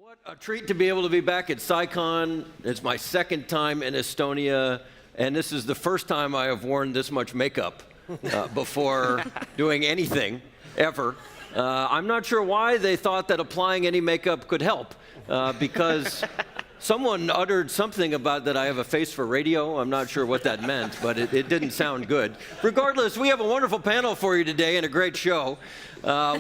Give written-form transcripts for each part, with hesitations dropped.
What a treat to be able to be back at CyCon. It's my second time in Estonia, and this is the first time I have worn this much makeup before doing anything, ever. I'm not sure why they thought that applying any makeup could help, because someone uttered something about that I have a face for radio. I'm not sure what that meant, but it didn't sound good. Regardless, we have a wonderful panel for you today and a great show.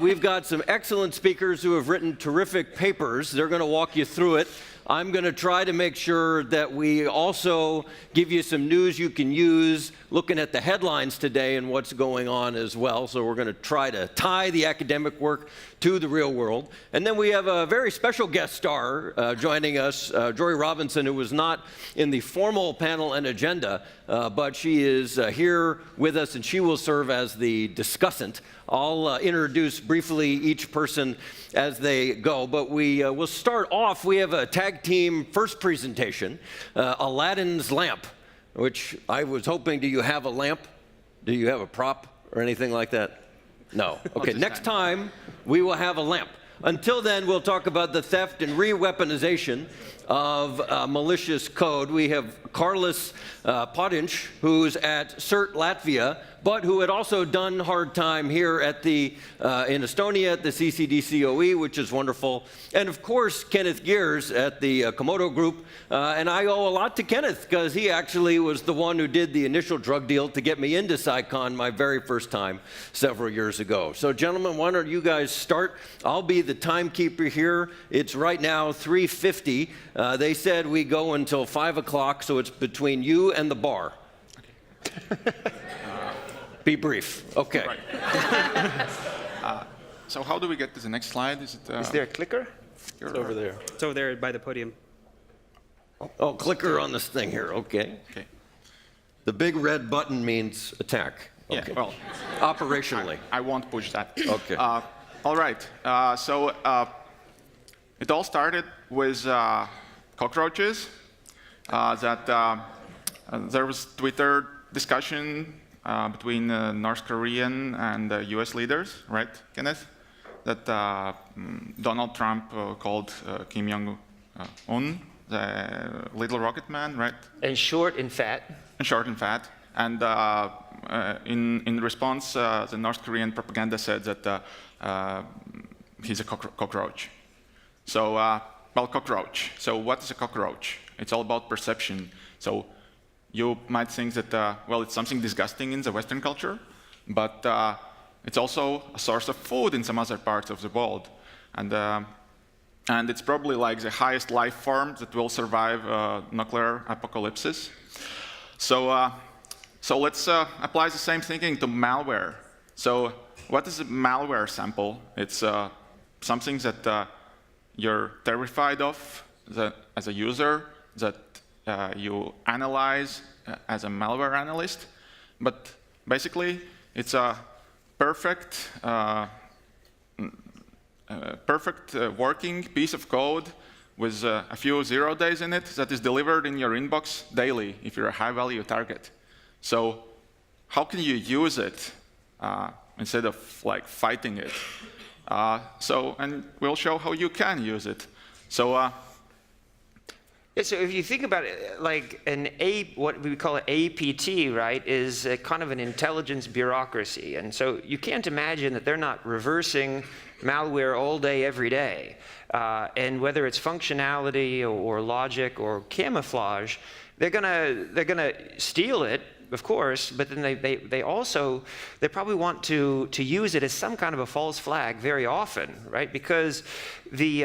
We've got some excellent speakers who have written terrific papers. They're going to walk you through it. I'm going to try to make sure that we also give you some news you can use, looking at the headlines today and what's going on as well. So we're going to try to tie the academic work to the real world. And then we have a very special guest star joining us, Jory Robinson, who was not in the formal panel and agenda, but she is here with us, and she will serve as the discussant. I'll introduce briefly each person as they go, but we will start off. We have a tag team first presentation, Aladdin's lamp, which I was hoping, do you have a lamp? Do you have a prop or anything like that? No. Okay, next time we will have a lamp. Until then, we'll talk about the theft and re-weaponization of malicious code. We have Carlis Podinch, who's at CERT Latvia, but who had also done hard time here at the in Estonia at the CCDCOE, which is wonderful. And of course, Kenneth Gears at the Komodo Group. And I owe a lot to Kenneth, because he actually was the one who did the initial drug deal to get me into CyCon my very first time several years ago. So gentlemen, why don't you guys start? I'll be the timekeeper here. It's right now 3:50. They said we go until 5 o'clock, so it's between you and the bar. Okay. Be brief. Okay. Right. So how do we get to the next slide? Is there a clicker? It's over there. It's over there by the podium. Oh, clicker on this thing here. Okay. Okay. The big red button means attack. Okay. Yeah, well, operationally. I won't push that. Okay. All right. So it all started with cockroaches. There was Twitter discussion between North Korean and US leaders, right, Kenneth? That Donald Trump called Kim Jong-un the little rocket man, right? And short and fat. And short and fat. And in response, the North Korean propaganda said that he's a cockroach. So, well, cockroach. So what is a cockroach? It's all about perception. So you might think that, well, it's something disgusting in the Western culture, but it's also a source of food in some other parts of the world. And it's probably like the highest life form that will survive nuclear apocalypse. So, so let's apply the same thinking to malware. So what is a malware sample? It's something that you're terrified of as a user, that you analyze as a malware analyst. But basically, it's a perfect, working piece of code with a few 0 days in it that is delivered in your inbox daily if you're a high-value target. So how can you use it instead of like fighting it? And we'll show how you can use it. So. So if you think about it, like what we call an APT, right, is kind of an intelligence bureaucracy. And so you can't imagine that they're not reversing malware all day, every day. And whether it's functionality or logic or camouflage, they're gonna steal it, of course, but then they probably want to use it as some kind of a false flag very often, right? Because the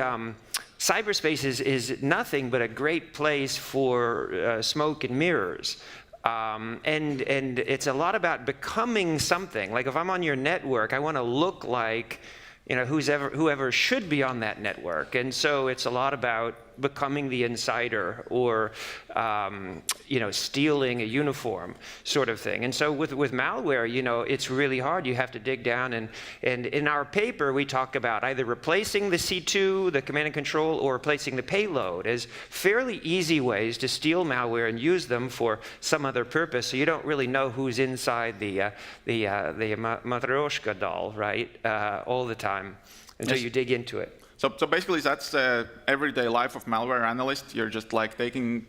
cyberspace is nothing but a great place for smoke and mirrors. And it's a lot about becoming something. Like if I'm on your network, I want to look like, you know, whoever should be on that network. And so it's a lot about becoming the insider or, you know, stealing a uniform sort of thing. And so with malware, you know, it's really hard. You have to dig down. And in our paper, we talk about either replacing the C2, the command and control, or replacing the payload as fairly easy ways to steal malware and use them for some other purpose. So you don't really know who's inside the Matryoshka doll, right, all the time until you dig into it. So basically, that's the everyday life of malware analyst. You're just like taking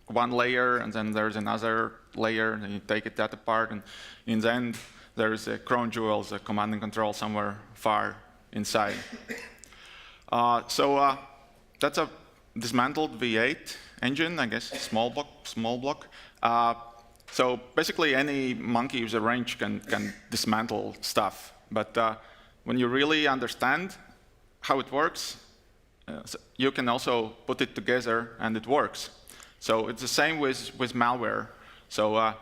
one layer, and then there's another layer, and you take that apart, and in the end, there's a crown jewels, a command and control somewhere far inside. That's a dismantled V8 engine, I guess, small block. So basically, any monkey with a wrench can dismantle stuff. But when you really understand how it works, you can also put it together, and it works. So it's the same with malware. So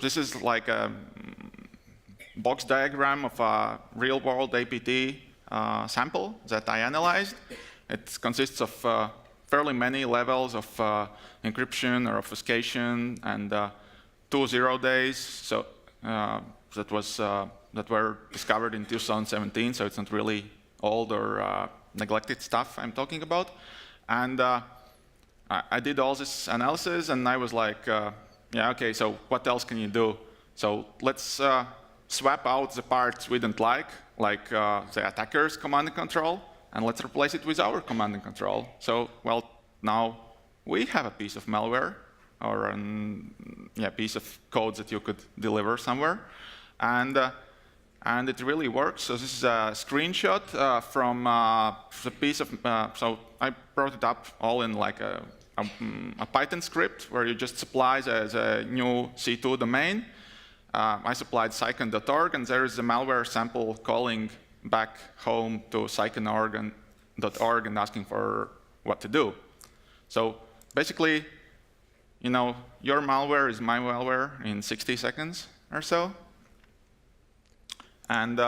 this is like a box diagram of a real-world APT sample that I analyzed. It consists of fairly many levels of encryption or obfuscation, and 2 0 days. So that were discovered in 2017. So it's not really old or neglected stuff I'm talking about. And I did all this analysis, and I was like, yeah, okay, so what else can you do? So let's swap out the parts we don't like the attacker's command and control, and let's replace it with our command and control. So, well, now we have a piece of malware, or a piece of code that you could deliver somewhere. And it really works. So this is a screenshot from the piece of, so I brought it up all in like a Python script where you just supply the new C2 domain. I supplied CyCon.org, and there is a malware sample calling back home to CyCon.org and asking for what to do. So basically, your malware is my malware in 60 seconds or so. And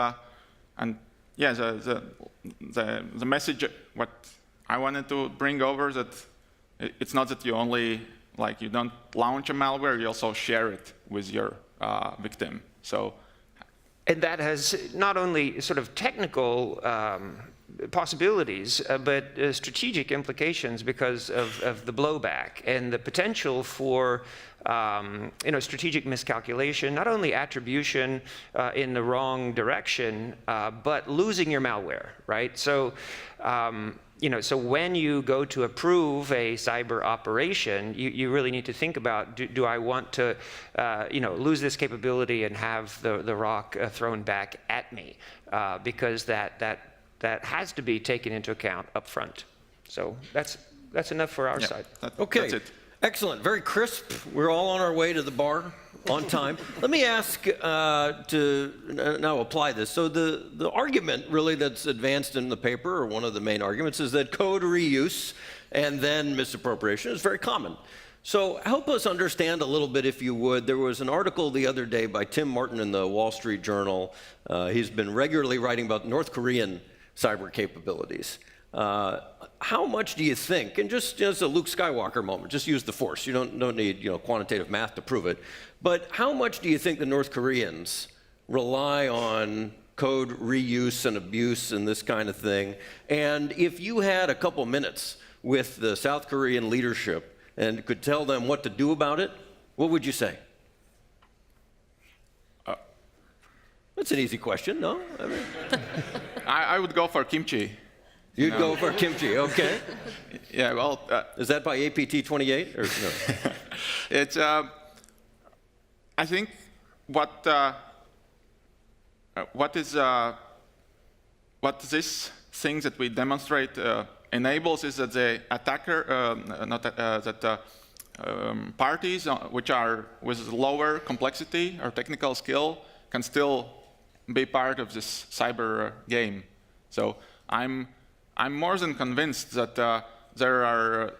yeah, the message, what I wanted to bring over, that it's not that you only, you don't launch a malware, you also share it with your victim. So, and that has not only sort of technical possibilities, but strategic implications because of the blowback and the potential for strategic miscalculation, not only attribution in the wrong direction, but losing your malware, right? So, so when you go to approve a cyber operation, you really need to think about, do I want to, lose this capability and have the rock thrown back at me? Because that has to be taken into account up front. So that's enough for our side. Okay. That's it. Excellent. Very crisp. We're all on our way to the bar on time. Let me ask to now apply this. So the argument really that's advanced in the paper, or one of the main arguments, is that code reuse and then misappropriation is very common. So help us understand a little bit, if you would. There was an article the other day by Tim Martin in the Wall Street Journal. He's been regularly writing about North Korean cyber capabilities. How much do you think, and just as a Luke Skywalker moment, just use the force. You don't need quantitative math to prove it. But how much do you think the North Koreans rely on code reuse and abuse and this kind of thing? And if you had a couple minutes with the South Korean leadership and could tell them what to do about it, what would you say? That's an easy question, no? I mean, I would go for kimchi. You'd go for kimchi, okay. Yeah, well... is that by APT 28, or no? It's, I think what this thing that we demonstrate enables is that the attacker, parties which are with lower complexity or technical skill can still be part of this cyber game. So I'm more than convinced that there are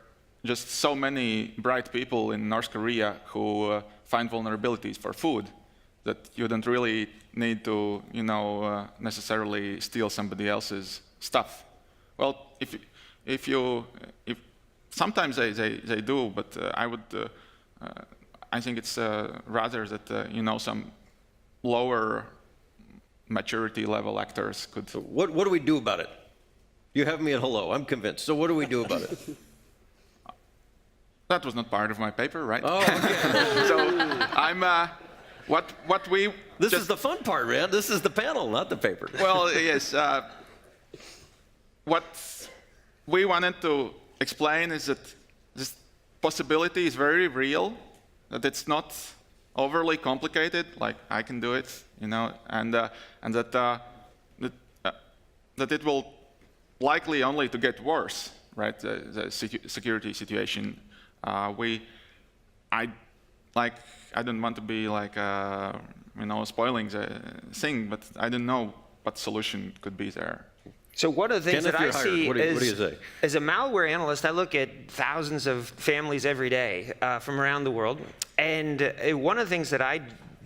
just so many bright people in North Korea who find vulnerabilities for food that you don't really need to, necessarily steal somebody else's stuff. Well, if sometimes they do, but I think it's rather that some lower maturity level actors could. So what do we do about it? You have me at hello. I'm convinced. So what do we do about it? That was not part of my paper, right? Oh, okay. So I'm what we. This is the fun part, man. This is the panel, not the paper. Well, yes. what we wanted to explain is that this possibility is very real, that it's not overly complicated, like I can do it, you know, and that it will likely only to get worse, right? The security situation. I don't want to be like you know, spoiling the thing, but I don't know what solution could be there. So one of the things that I see what do you say? as a malware analyst, I look at thousands of families every day from around the world. And one of the things that I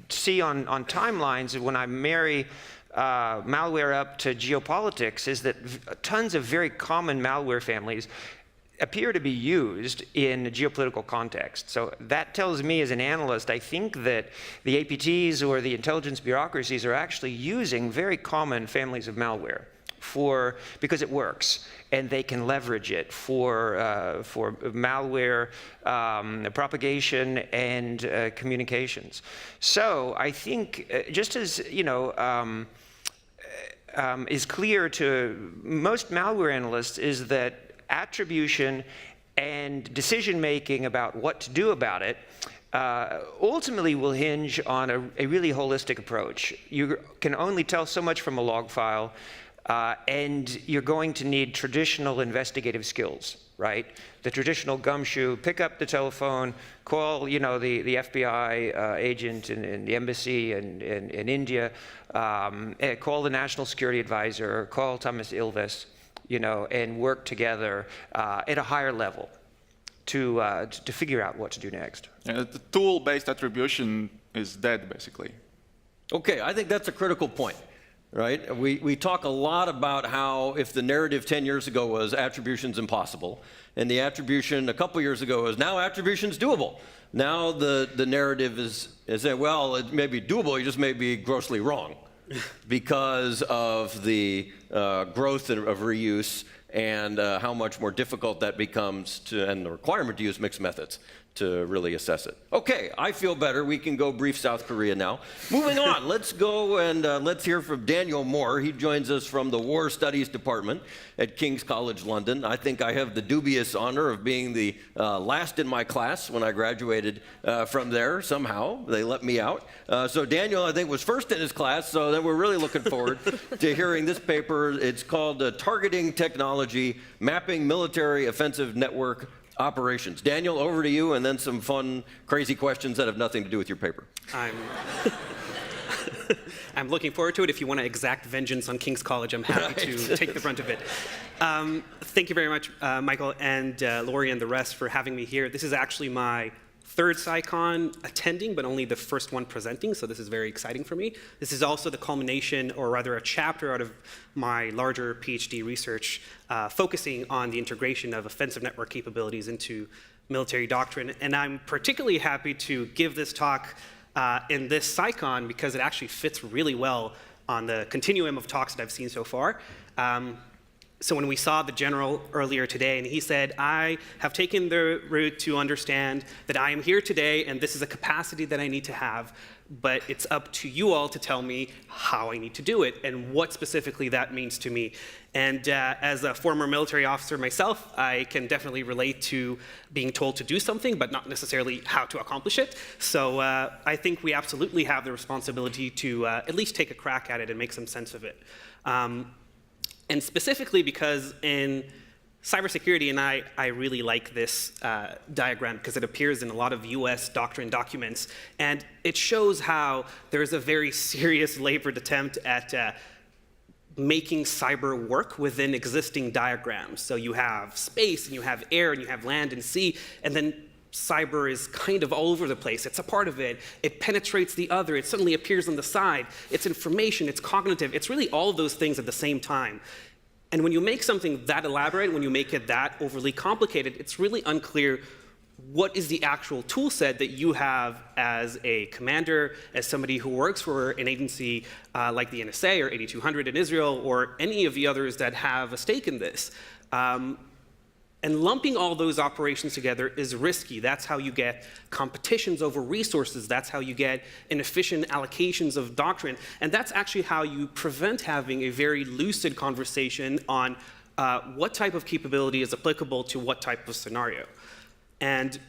see on timelines when I marry malware up to geopolitics is that tons of very common malware families appear to be used in a geopolitical context. So that tells me as an analyst, I think that the APTs or the intelligence bureaucracies are actually using very common families of malware because it works, and they can leverage it for malware propagation and communications. So I think just as, you know, is clear to most malware analysts is that attribution and decision-making about what to do about it ultimately will hinge on a really holistic approach. You can only tell so much from a log file, and you're going to need traditional investigative skills, right? The traditional gumshoe, pick up the telephone, call, you know, the FBI agent in the embassy in India, call the National Security Advisor, call Thomas Ilves, you know, and work together at a higher level to figure out what to do next. Yeah, the tool-based attribution is dead, basically. Okay, I think that's a critical point, right? We talk a lot about how if the narrative 10 years ago was attribution's impossible, and the attribution a couple years ago was now attribution's doable. Now the narrative is that, well, it may be doable, you just may be grossly wrong because of the growth of reuse and how much more difficult that becomes and the requirement to use mixed methods to really assess it. Okay, I feel better. We can go brief South Korea now. Moving on, let's go and let's hear from Daniel Moore. He joins us from the War Studies Department at King's College London. I think I have the dubious honor of being the last in my class when I graduated from there. Somehow, they let me out. So Daniel, I think, was first in his class, so then we're really looking forward to hearing this paper. It's called Targeting Technology, Mapping Military Offensive Network Operations. Daniel, over to you, and then some fun, crazy questions that have nothing to do with your paper. I'm looking forward to it. If you want to exact vengeance on King's College, I'm happy to take the brunt of it. Thank you very much, Michael and Lori and the rest for having me here. This is actually my third CyCon attending, but only the first one presenting, so this is very exciting for me. This is also the culmination, or rather a chapter out of my larger PhD research focusing on the integration of offensive network capabilities into military doctrine. And I'm particularly happy to give this talk in this CyCon because it actually fits really well on the continuum of talks that I've seen so far. So when we saw the general earlier today, and he said, I have taken the route to understand that I am here today, and this is a capacity that I need to have, but it's up to you all to tell me how I need to do it and what specifically that means to me. And as a former military officer myself, I can definitely relate to being told to do something, but not necessarily how to accomplish it. So I think we absolutely have the responsibility to at least take a crack at it and make some sense of it. And specifically because in cybersecurity, and I really like this diagram because it appears in a lot of US doctrine documents, and it shows how there's a very serious labored attempt at making cyber work within existing diagrams. So you have space, and you have air, and you have land and sea, and then cyber is kind of all over the place. It's a part of it. It penetrates the other. It suddenly appears on the side. It's information. It's cognitive. It's really all of those things at the same time. And when you make something that elaborate, when you make it that overly complicated, it's really unclear what is the actual tool set that you have as a commander, as somebody who works for an agency like the NSA or 8200 in Israel or any of the others that have a stake in this. And lumping all those operations together is risky. That's how you get competitions over resources. That's how you get inefficient allocations of doctrine. And that's actually how you prevent having a very lucid conversation on what type of capability is applicable to what type of scenario. And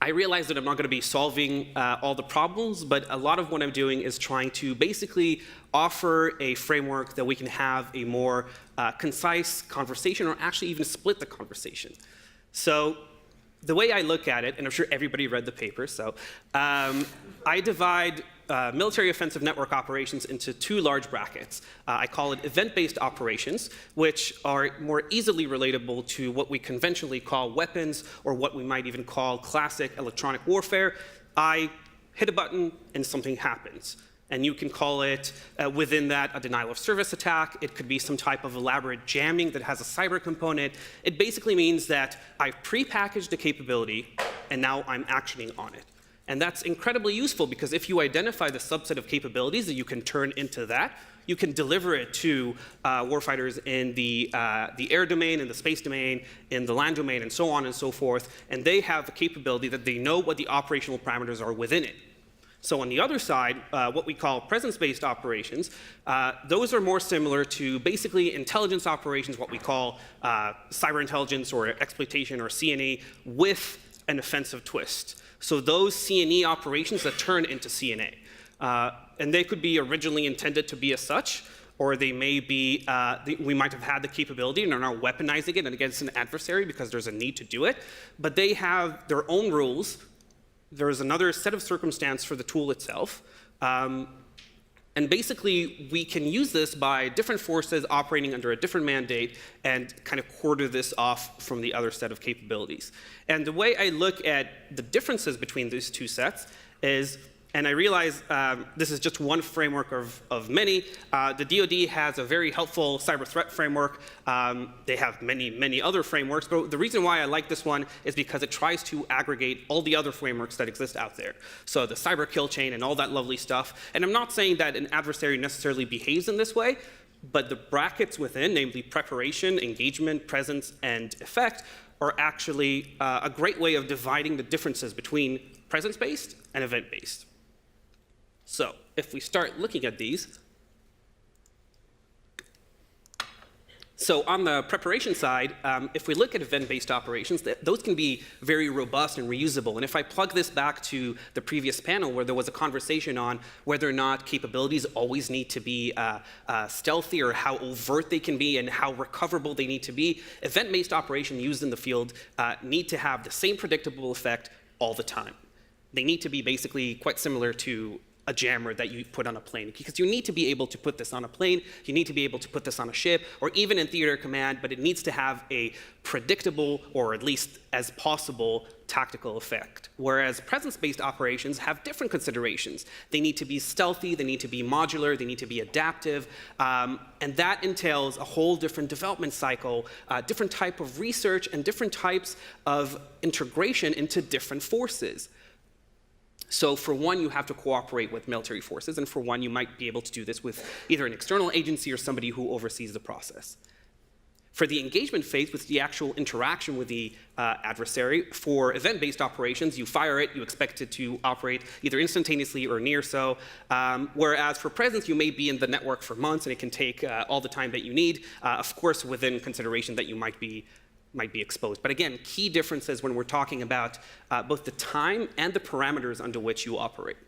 I realize that I'm not going to be solving all the problems, but a lot of what I'm doing is trying to basically offer a framework that we can have a more concise conversation, or actually even split the conversation. So the way I look at it, and I'm sure everybody read the paper, so I divide military offensive network operations into two large brackets. I call it event-based operations, which are more easily relatable to what we conventionally call weapons, or what we might even call classic electronic warfare. I hit a button and something happens. And you can call it, within that, a denial of service attack. It could be some type of elaborate jamming that has a cyber component. It basically means that I've prepackaged a capability, and now I'm actioning on it. And that's incredibly useful, because if you identify the subset of capabilities that you can turn into that, you can deliver it to warfighters in the air domain, in the space domain, in the land domain, and so on and so forth. And they have a capability that they know what the operational parameters are within it. So on the other side, what we call presence-based operations, those are more similar to basically intelligence operations, what we call cyber intelligence or exploitation or CNE, with an offensive twist. So those CNE operations that turn into CNA. And they could be originally intended to be as such, or they may be, we might have had the capability and are now weaponizing it against an adversary because there's a need to do it. But they have their own rules. There's another set of circumstance for the tool itself. And basically, we can use this by different forces operating under a different mandate and kind of quarter this off from the other set of capabilities. And the way I look at the differences between these two sets is, and I realize this is just one framework of many. The DoD has a very helpful cyber threat framework. They have many, many other frameworks. But the reason why I like this one is because it tries to aggregate all the other frameworks that exist out there. So the cyber kill chain and all that lovely stuff. And I'm not saying that an adversary necessarily behaves in this way, but the brackets within, namely preparation, engagement, presence, and effect, are actually a great way of dividing the differences between presence-based and event-based. So if we start looking at these, so on the preparation side, if we look at event-based operations, those can be very robust and reusable. And if I plug this back to the previous panel where there was a conversation on whether or not capabilities always need to be stealthy, or how overt they can be and how recoverable they need to be, event-based operations used in the field need to have the same predictable effect all the time. They need to be basically quite similar to a jammer that you put on a plane, because you need to be able to put this on a plane, you need to be able to put this on a ship, or even in theater command, but it needs to have a predictable, or at least as possible, tactical effect. Whereas presence-based operations have different considerations. They need to be stealthy, they need to be modular, they need to be adaptive, and that entails a whole different development cycle, different type of research, and different types of integration into different forces. So for one, you have to cooperate with military forces, and for one, you might be able to do this with either an external agency or somebody who oversees the process. For the engagement phase, with the actual interaction with the adversary, for event-based operations, you fire it, you expect it to operate either instantaneously or near so, whereas for presence, you may be in the network for months, and it can take all the time that you need, of course, within consideration that you might be exposed. But again, key differences when we're talking about both the time and the parameters under which you operate.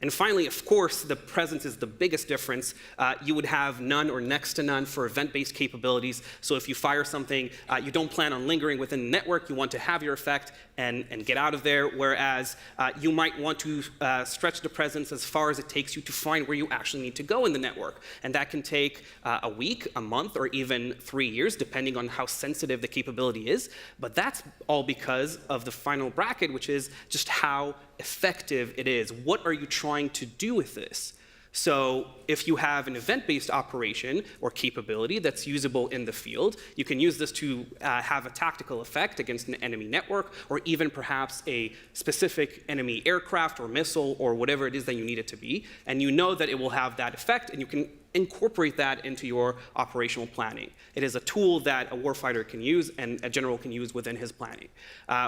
And finally, of course, the presence is the biggest difference. You would have none or next to none for event-based capabilities. So if you fire something, you don't plan on lingering within the network. You want to have your effect and get out of there, whereas you might want to stretch the presence as far as it takes you to find where you actually need to go in the network. And that can take a week, a month, or even 3 years, depending on how sensitive the capability is. But that's all because of the final bracket, which is just how effective it is. What are you trying to do with this? So if you have an event-based operation or capability that's usable in the field, you can use this to have a tactical effect against an enemy network, or even perhaps a specific enemy aircraft or missile or whatever it is that you need it to be. And you know that it will have that effect, and you can incorporate that into your operational planning. It is a tool that a warfighter can use and a general can use within his planning.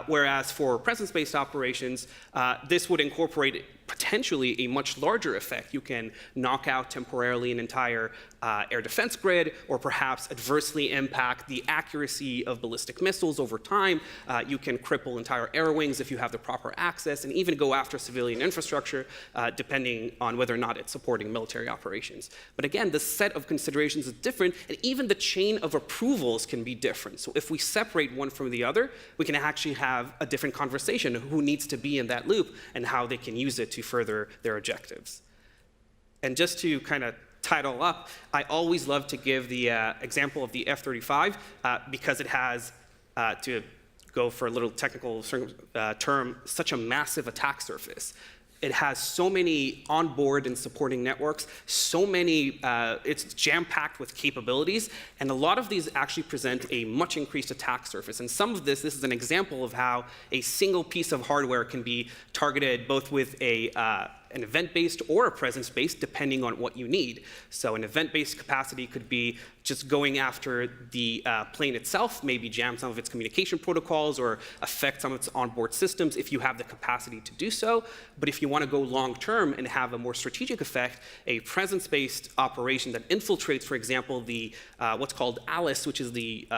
Whereas for presence-based operations, this would incorporate potentially a much larger effect. You can knock out temporarily an entire air defense grid, or perhaps adversely impact the accuracy of ballistic missiles over time. You can cripple entire air wings if you have the proper access, and even go after civilian infrastructure, depending on whether or not it's supporting military operations. But again, the set of considerations is different, and even the chain of approvals can be different. So if we separate one from the other, we can actually have a different conversation of who needs to be in that loop and how they can use it to further their objectives. And just to kind of tie it all up, I always love to give the example of the F35 because it has, to go for a little technical term, such a massive attack surface. It has so many onboard and supporting networks, so many, it's jam-packed with capabilities, and a lot of these actually present a much increased attack surface. And some of this is an example of how a single piece of hardware can be targeted both with an event-based or a presence-based, depending on what you need. So an event-based capacity could be just going after the plane itself, maybe jam some of its communication protocols or affect some of its onboard systems if you have the capacity to do so. But if you want to go long-term and have a more strategic effect, a presence-based operation that infiltrates, for example, the what's called ALICE, which is the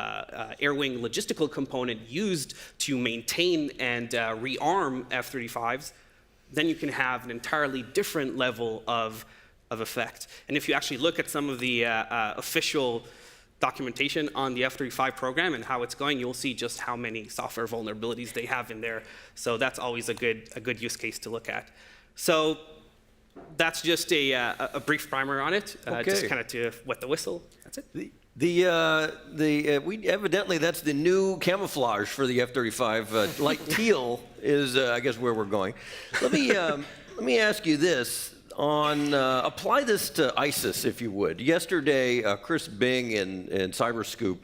air wing logistical component used to maintain and rearm F-35s, then you can have an entirely different level of effect. And if you actually look at some of the official documentation on the F-35 program and how it's going, you'll see just how many software vulnerabilities they have in there. So that's always a good use case to look at. So that's just a brief primer on it, just kind of to wet the whistle. That's it. Evidently that's the new camouflage for the F-35. Light teal is, I guess, where we're going. Let me ask you this. Apply this to ISIS, if you would. Yesterday, Chris Bing in Cyberscoop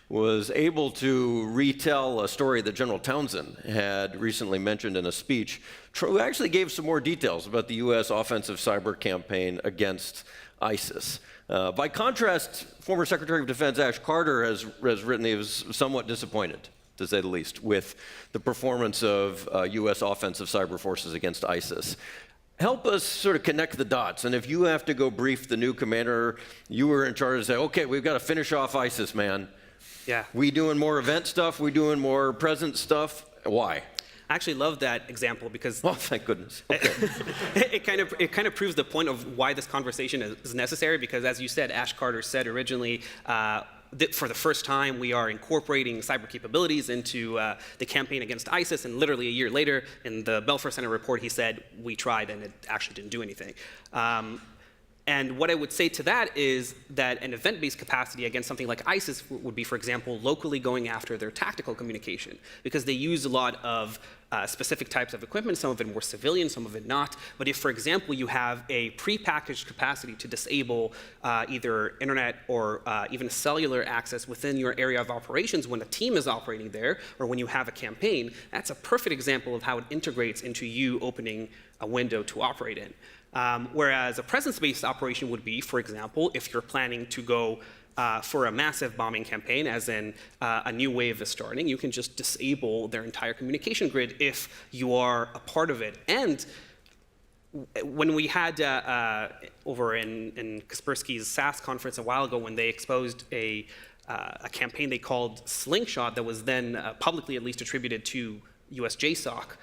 was able to retell a story that General Townsend had recently mentioned in a speech, who actually gave some more details about the U.S. offensive cyber campaign against ISIS. By contrast, former Secretary of Defense Ash Carter has written he was somewhat disappointed, to say the least, with the performance of U.S. offensive cyber forces against ISIS. Help us sort of connect the dots, and if you have to go brief the new commander, you were in charge to say, okay, we've got to finish off ISIS, man. Yeah. We doing more event stuff? We doing more present stuff? Why? I actually love that example because oh, thank goodness. Okay. it kind of proves the point of why this conversation is necessary, because as you said, Ash Carter said originally, that for the first time we are incorporating cyber capabilities into the campaign against ISIS, and literally a year later in the Belfer Center report he said we tried and it actually didn't do anything. And what I would say to that is that an event-based capacity against something like ISIS would be, for example, locally going after their tactical communication, because they use a lot of specific types of equipment, some of it more civilian, some of it not. But if, for example, you have a prepackaged capacity to disable either internet or even cellular access within your area of operations when a team is operating there, or when you have a campaign, that's a perfect example of how it integrates into you opening a window to operate in. Whereas a presence-based operation would be, for example, if you're planning to go for a massive bombing campaign, as in a new wave is starting, you can just disable their entire communication grid if you are a part of it. And when we had over in Kaspersky's SAS conference a while ago, when they exposed a campaign they called Slingshot that was then publicly at least attributed to US JSOC,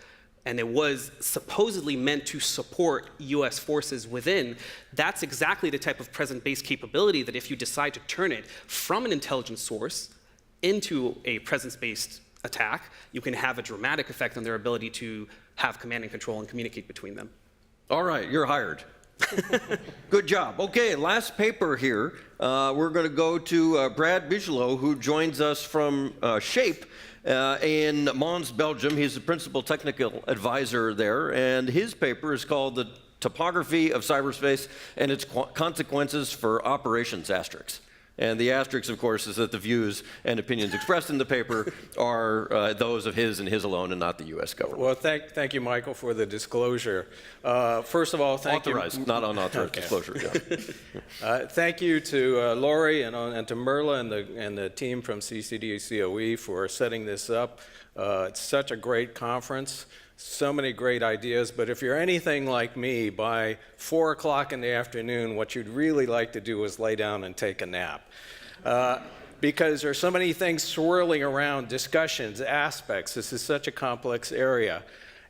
and it was supposedly meant to support US forces within, that's exactly the type of present-based capability that if you decide to turn it from an intelligence source into a presence-based attack, you can have a dramatic effect on their ability to have command and control and communicate between them. All right, you're hired. Good job. Okay, last paper here. We're going to go to Brad Bigelow, who joins us from SHAPE in Mons, Belgium. He's the principal technical advisor there, and his paper is called The Topography of Cyberspace and Its Consequences for Operations Asterisks. And the asterisk, of course, is that the views and opinions expressed in the paper are those of his and his alone, and not the U.S. government. Well, thank you, Michael, for the disclosure. First of all, thank you. Authorized, not unauthorized disclosure. Yeah. Thank you to Lori and to Merla and the team from CCDCOE for setting this up. It's such a great conference. So many great ideas, but if you're anything like me, by 4 o'clock in the afternoon, what you'd really like to do is lay down and take a nap. Because there's so many things swirling around, discussions, aspects. This is such a complex area.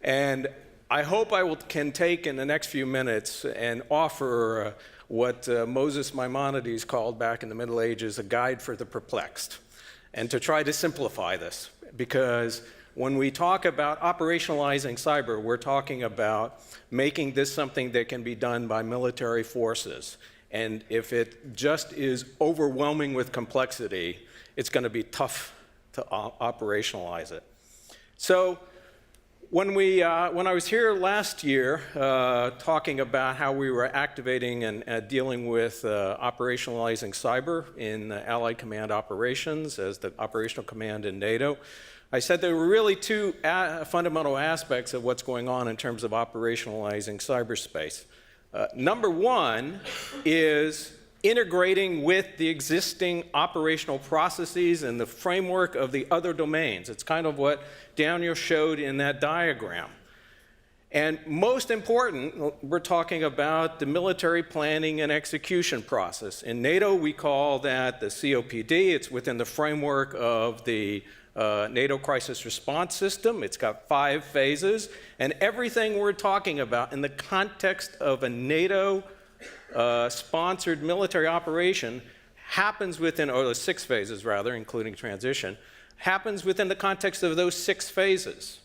And I hope can take in the next few minutes and offer what Moses Maimonides called back in the Middle Ages a guide for the perplexed, and to try to simplify this. Because when we talk about operationalizing cyber, we're talking about making this something that can be done by military forces. And if it just is overwhelming with complexity, it's going to be tough to operationalize it. So when I was here last year talking about how we were activating and dealing with operationalizing cyber in Allied Command Operations as the operational command in NATO, I said there were really two fundamental aspects of what's going on in terms of operationalizing cyberspace. Number one is integrating with the existing operational processes and the framework of the other domains. It's kind of what Daniel showed in that diagram. And most important, we're talking about the military planning and execution process. In NATO, we call that the COPD. It's within the framework of the NATO crisis response system. It's got 5 phases, and everything we're talking about in the context of a NATO sponsored military operation happens within, or the 6 phases rather, including transition, happens within the context of those 6 phases.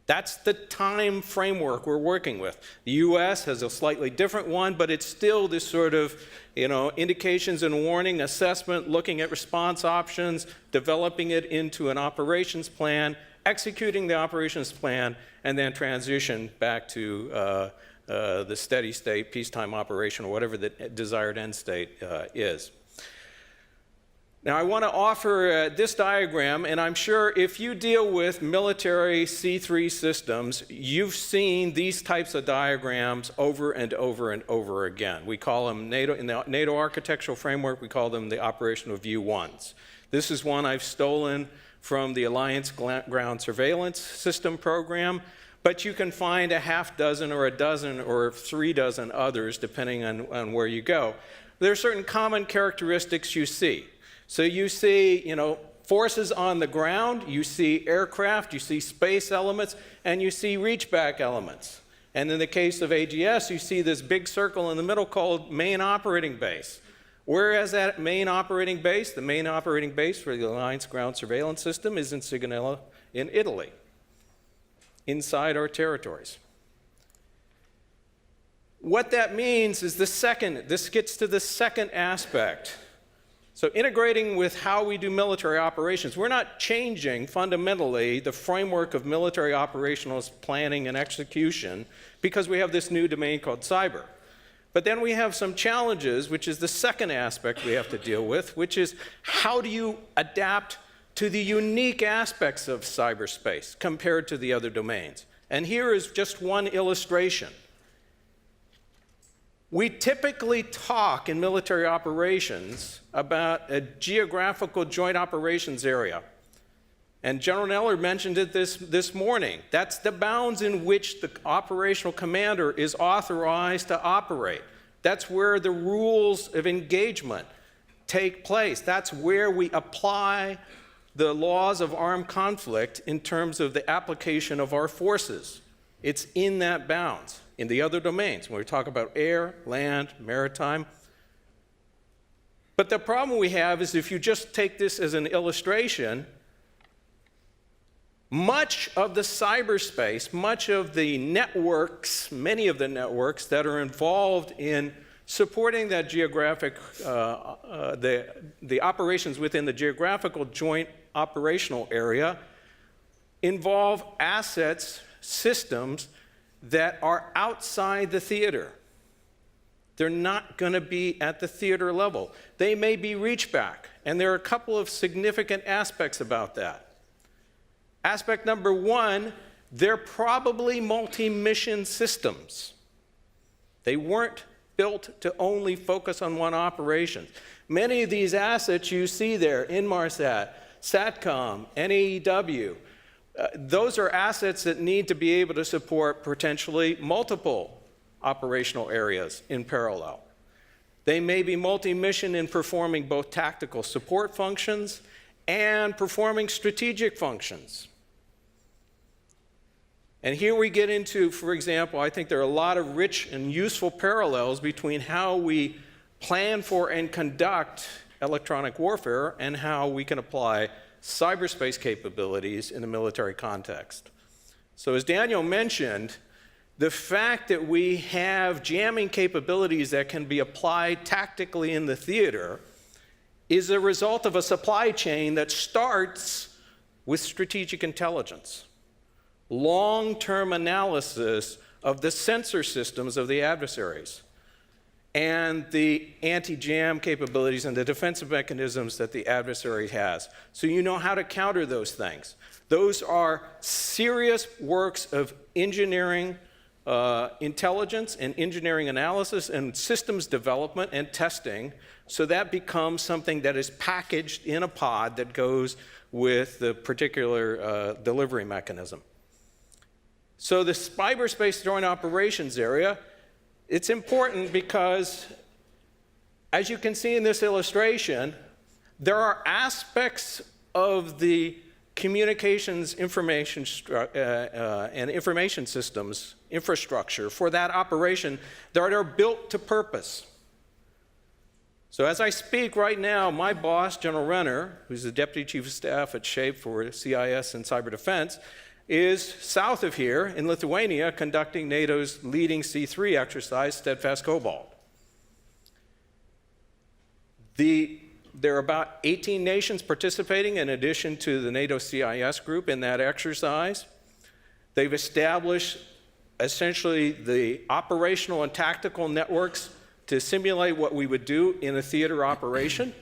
That's the time framework we're working with. The US has a slightly different one, but it's still this sort of, indications and warning assessment, looking at response options, developing it into an operations plan, executing the operations plan, and then transition back to the steady state, peacetime operation, or whatever the desired end state is. Now, I want to offer this diagram, and I'm sure if you deal with military C3 systems, you've seen these types of diagrams over and over and over again. We call them in the NATO architectural framework, we call them the operational view ones. This is one I've stolen from the Alliance Ground Surveillance System program, but you can find a half dozen or a dozen or 3 dozen others, depending on where you go. There are certain common characteristics you see. So you see, forces on the ground, you see aircraft, you see space elements, and you see reach-back elements. And in the case of AGS, you see this big circle in the middle called main operating base. Whereas that main operating base, the main operating base for the Alliance Ground Surveillance System is in Sigonella in Italy, inside our territories. What that means is this gets to the second aspect. So integrating with how we do military operations, we're not changing fundamentally the framework of military operational planning and execution because we have this new domain called cyber. But then we have some challenges, which is the second aspect we have to deal with, which is how do you adapt to the unique aspects of cyberspace compared to the other domains? And here is just one illustration. We typically talk in military operations about a geographical joint operations area. And General Neller mentioned it this morning. That's the bounds in which the operational commander is authorized to operate. That's where the rules of engagement take place. That's where we apply the laws of armed conflict in terms of the application of our forces. It's in that bounds. In the other domains, when we talk about air, land, maritime. But the problem we have is if you just take this as an illustration, much of the cyberspace, much of the networks, many of the networks that are involved in supporting that geographic, the operations within the geographical joint operational area involve assets, systems that are outside the theater. They're not going to be at the theater level. They may be reach back, and there are a couple of significant aspects about that. Aspect number one, they're probably multi-mission systems. They weren't built to only focus on one operation. Many of these assets you see there, Inmarsat, SATCOM, NAEW, Those are assets that need to be able to support potentially multiple operational areas in parallel. They may be multi-mission in performing both tactical support functions and performing strategic functions. And here we get into, for example, I think there are a lot of rich and useful parallels between how we plan for and conduct electronic warfare and how we can apply cyberspace capabilities in a military context. So as Daniel mentioned, the fact that we have jamming capabilities that can be applied tactically in the theater is a result of a supply chain that starts with strategic intelligence, long-term analysis of the sensor systems of the adversaries, and the anti-jam capabilities and the defensive mechanisms that the adversary has. So you know how to counter those things. Those are serious works of engineering intelligence and engineering analysis and systems development and testing, so that becomes something that is packaged in a pod that goes with the particular delivery mechanism. So the cyberspace joint operations area, it's important because, as you can see in this illustration, there are aspects of the communications information and information systems infrastructure for that operation that are built to purpose. So as I speak right now, my boss, General Renner, who's the Deputy Chief of Staff at SHAPE for CIS and Cyber Defense, is south of here in Lithuania conducting NATO's leading C3 exercise, Steadfast Cobalt. There are about 18 nations participating in addition to the NATO CIS group in that exercise. They've established essentially the operational and tactical networks to simulate what we would do in a theater operation.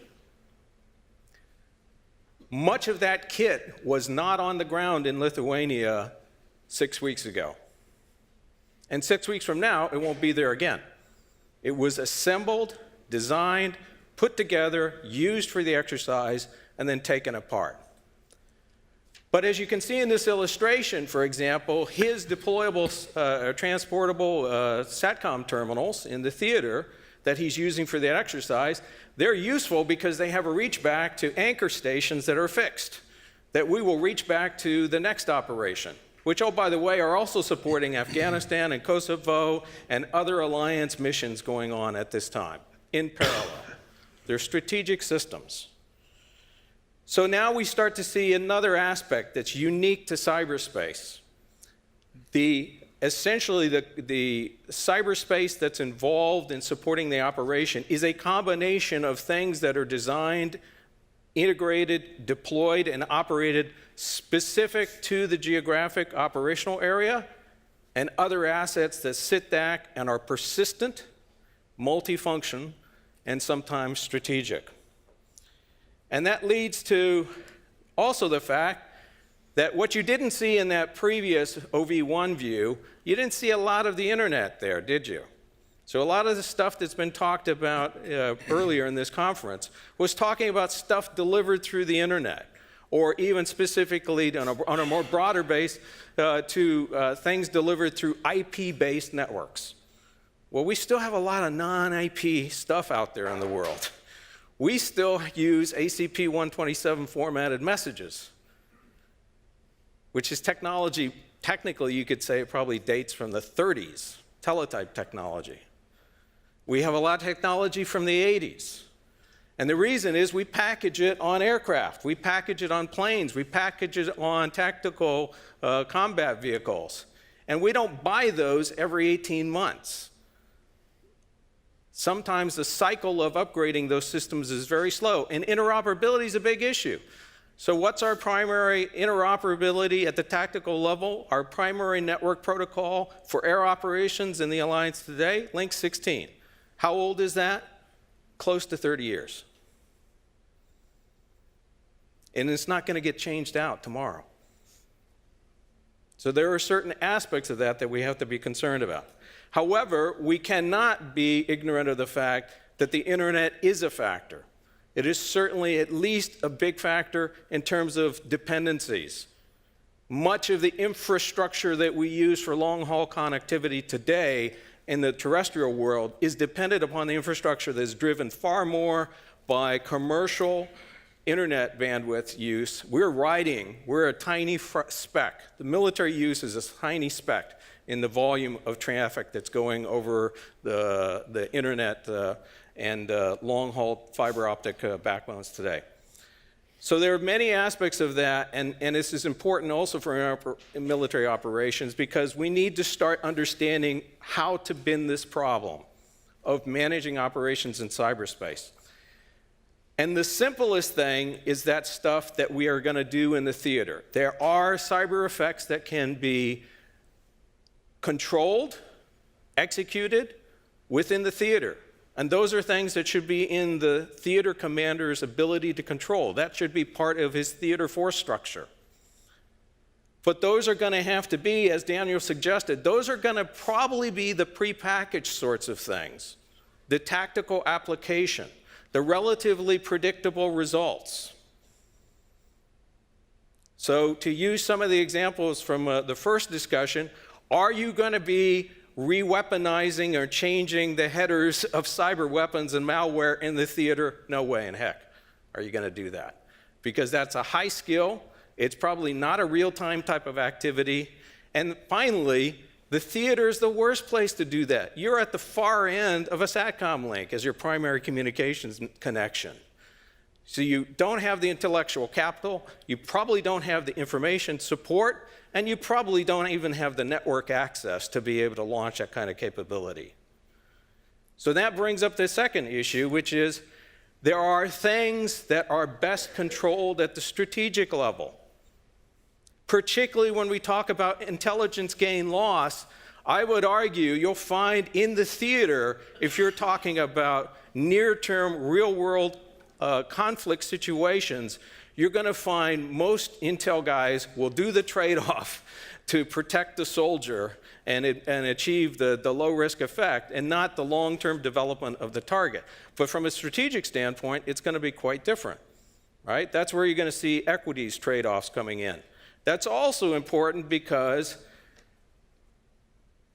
Much of that kit was not on the ground in Lithuania 6 weeks ago. And 6 weeks from now, it won't be there again. It was assembled, designed, put together, used for the exercise, and then taken apart. But as you can see in this illustration, for example, his deployable, transportable SATCOM terminals in the theater that he's using for that exercise, they're useful because they have a reach back to anchor stations that are fixed, that we will reach back to the next operation, which, oh, by the way, are also supporting Afghanistan and Kosovo and other alliance missions going on at this time in parallel. They're strategic systems. So now we start to see another aspect that's unique to cyberspace. Essentially, the cyberspace that's involved in supporting the operation is a combination of things that are designed, integrated, deployed, and operated specific to the geographic operational area, and other assets that sit back and are persistent, multifunction, and sometimes strategic. And that leads to also the fact that what you didn't see in that previous OV1 view, you didn't see a lot of the internet there, did you? So a lot of the stuff that's been talked about earlier in this conference was talking about stuff delivered through the internet, or even specifically on a more broader base to things delivered through IP-based networks. Well, we still have a lot of non-IP stuff out there in the world. We still use ACP-127 formatted messages, which is technology, technically you could say it probably dates from the 30s, teletype technology. We have a lot of technology from the 80s. And the reason is we package it on aircraft, we package it on planes, we package it on tactical combat vehicles. And we don't buy those every 18 months. Sometimes the cycle of upgrading those systems is very slow, and interoperability is a big issue. So what's our primary interoperability at the tactical level? Our primary network protocol for air operations in the Alliance today, Link 16. How old is that? Close to 30 years. And it's not going to get changed out tomorrow. So there are certain aspects of that that we have to be concerned about. However, we cannot be ignorant of the fact that the internet is a factor. It is certainly at least a big factor in terms of dependencies. much of the infrastructure that we use for long-haul connectivity today in the terrestrial world is dependent upon the infrastructure that is driven far more by commercial internet bandwidth use. We're a tiny speck. The military use is a tiny speck in the volume of traffic that's going over the internet and long-haul fiber optic backbones today. So there are many aspects of that, and this is important also for military operations, because we need to start understanding how to bend this problem of managing operations in cyberspace. And the simplest thing is that stuff that we are going to do in the theater. There are cyber effects that can be controlled, executed within the theater. And those are things that should be in the theater commander's ability to control. That should be part of his theater force structure. But those are going to have to be, as Daniel suggested, those are going to probably be the prepackaged sorts of things, the tactical application, the relatively predictable results. So to use some of the examples from the first discussion, are you going to be re-weaponizing or changing the headers of cyber weapons and malware in the theater? No way in heck are you going to do that, because that's a high skill. It's probably not a real-time type of activity. And finally, the theater is the worst place to do that. You're at the far end of a SATCOM link as your primary communications connection. So you don't have the intellectual capital, you probably don't have the information support, and you probably don't even have the network access to be able to launch that kind of capability. So that brings up the second issue, which is there are things that are best controlled at the strategic level. Particularly when we talk about intelligence gain loss, I would argue you'll find in the theater, if you're talking about near-term, real-world conflict situations, you're going to find most intel guys will do the trade-off to protect the soldier and achieve the low-risk effect and not the long-term development of the target. But from a strategic standpoint, it's going to be quite different, right? That's where you're going to see equities trade-offs coming in. That's also important because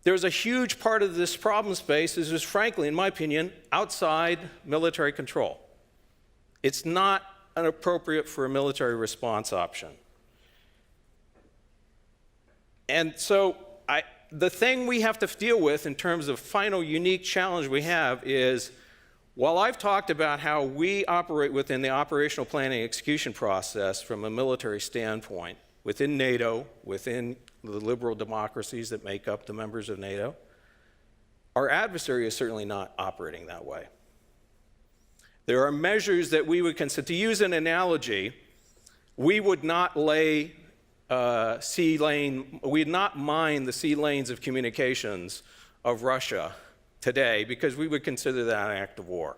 there's a huge part of this problem space is frankly, in my opinion, outside military control. It's not appropriate for a military response option. And so the thing we have to deal with in terms of final unique challenge we have is, while I've talked about how we operate within the operational planning execution process from a military standpoint, within NATO, within the liberal democracies that make up the members of NATO, our adversary is certainly not operating that way. There are measures that we would consider. To use an analogy, we would not lay we would not mine the sea lanes of communications of Russia today because we would consider that an act of war.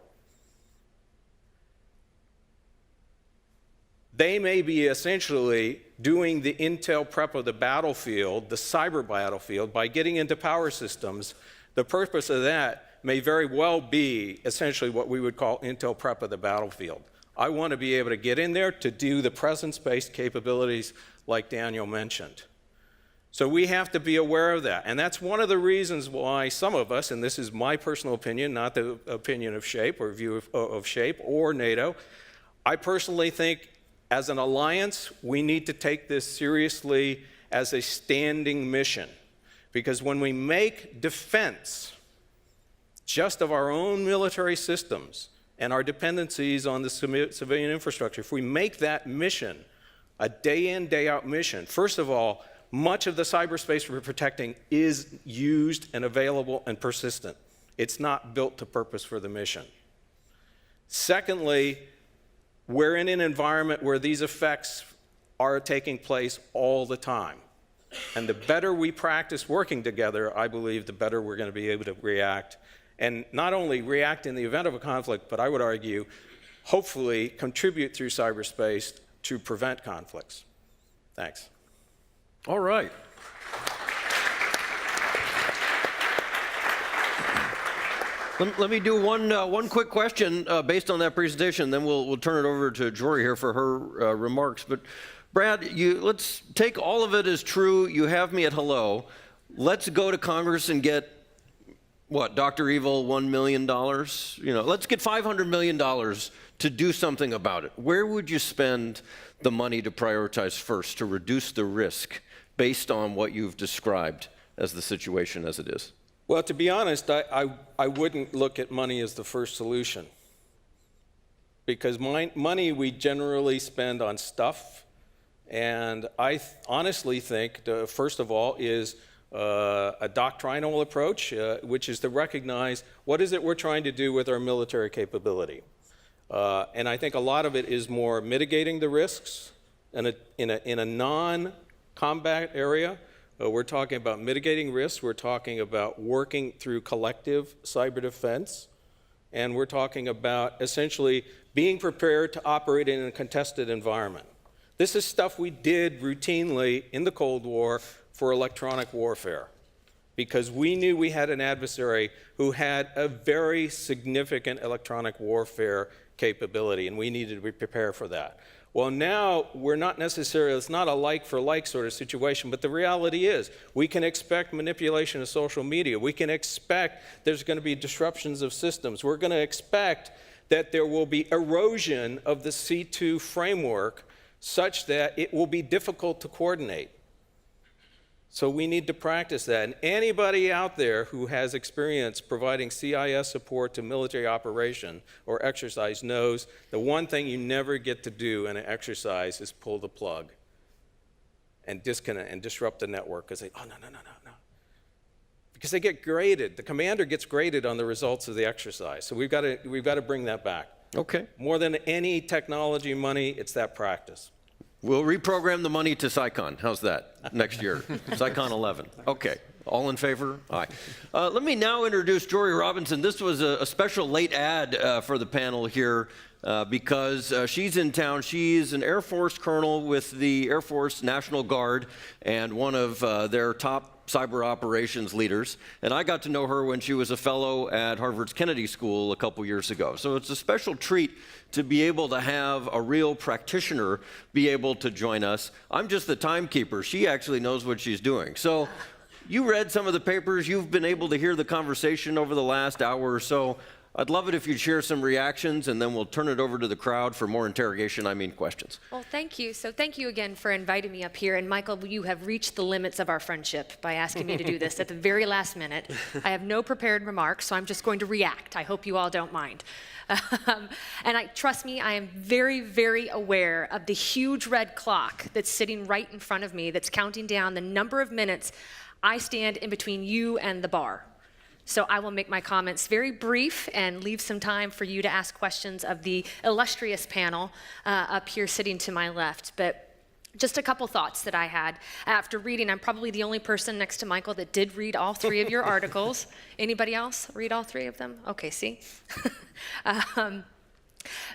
They may be essentially doing the intel prep of the battlefield, the cyber battlefield, by getting into power systems. The purpose of that may very well be essentially what we would call intel prep of the battlefield. I want to be able to get in there to do the presence-based capabilities like Daniel mentioned. So we have to be aware of that. And that's one of the reasons why some of us, and this is my personal opinion, not the opinion of SHAPE or view of SHAPE or NATO, I personally think as an alliance, we need to take this seriously as a standing mission. Because when we make defense just of our own military systems and our dependencies on the civilian infrastructure, if we make that mission a day-in, day-out mission, first of all, much of the cyberspace we're protecting is used and available and persistent. It's not built to purpose for the mission. Secondly, we're in an environment where these effects are taking place all the time. And the better we practice working together, I believe, the better we're going to be able to react. And not only react in the event of a conflict, but I would argue, hopefully, contribute through cyberspace to prevent conflicts. Thanks. All right. Let me do one quick question based on that presentation, then we'll turn it over to Jory here for her remarks. But Brad, let's take all of it as true. You have me at hello. Let's go to Congress and get, what, Dr. Evil, $1 million? Let's get $500 million to do something about it. Where would you spend the money to prioritize first to reduce the risk based on what you've described as the situation as it is? Well, to be honest, I wouldn't look at money as the first solution. Because money we generally spend on stuff. And I honestly think, first of all, is a doctrinal approach, which is to recognize what is it we're trying to do with our military capability. And I think a lot of it is more mitigating the risks in a non-combat area. We're talking about mitigating risks. We're talking about working through collective cyber defense. And we're talking about essentially being prepared to operate in a contested environment. This is stuff we did routinely in the Cold War for electronic warfare, because we knew we had an adversary who had a very significant electronic warfare capability, and we needed to be prepared for that. Well, now we're not necessarily, it's not a like-for-like sort of situation, but the reality is we can expect manipulation of social media. We can expect there's going to be disruptions of systems. We're going to expect that there will be erosion of the C2 framework such that it will be difficult to coordinate. So we need to practice that. And anybody out there who has experience providing CIS support to military operation or exercise knows the one thing you never get to do in an exercise is pull the plug and disconnect and disrupt the network because they, oh, no. Because they get graded. The commander gets graded on the results of the exercise. So we've got to bring that back. Okay. More than any technology money, it's that practice. We'll reprogram the money to CyCon. How's that next year? CyCon 11. Okay. All in favor? Aye. Let me now introduce Jory Robinson. This was a special late ad for the panel here because she's in town. She's an Air Force colonel with the Air Force National Guard and one of their top cyber operations leaders. And I got to know her when she was a fellow at Harvard's Kennedy School a couple years ago. So it's a special treat to be able to have a real practitioner be able to join us. I'm just the timekeeper. She actually knows what she's doing. So you read some of the papers. You've been able to hear the conversation over the last hour or so. I'd love it if you'd share some reactions, and then we'll turn it over to the crowd for more interrogation, questions. Well, thank you. So thank you again for inviting me up here. And Michael, you have reached the limits of our friendship by asking me to do this at the very last minute. I have no prepared remarks, so I'm just going to react. I hope you all don't mind. And trust me, I am very, very aware of the huge red clock that's sitting right in front of me that's counting down the number of minutes I stand in between you and the bar. So I will make my comments very brief and leave some time for you to ask questions of the illustrious panel up here sitting to my left. But just a couple thoughts that I had after reading. I'm probably the only person next to Michael that did read all three of your articles. Anybody else read all three of them? Okay, see?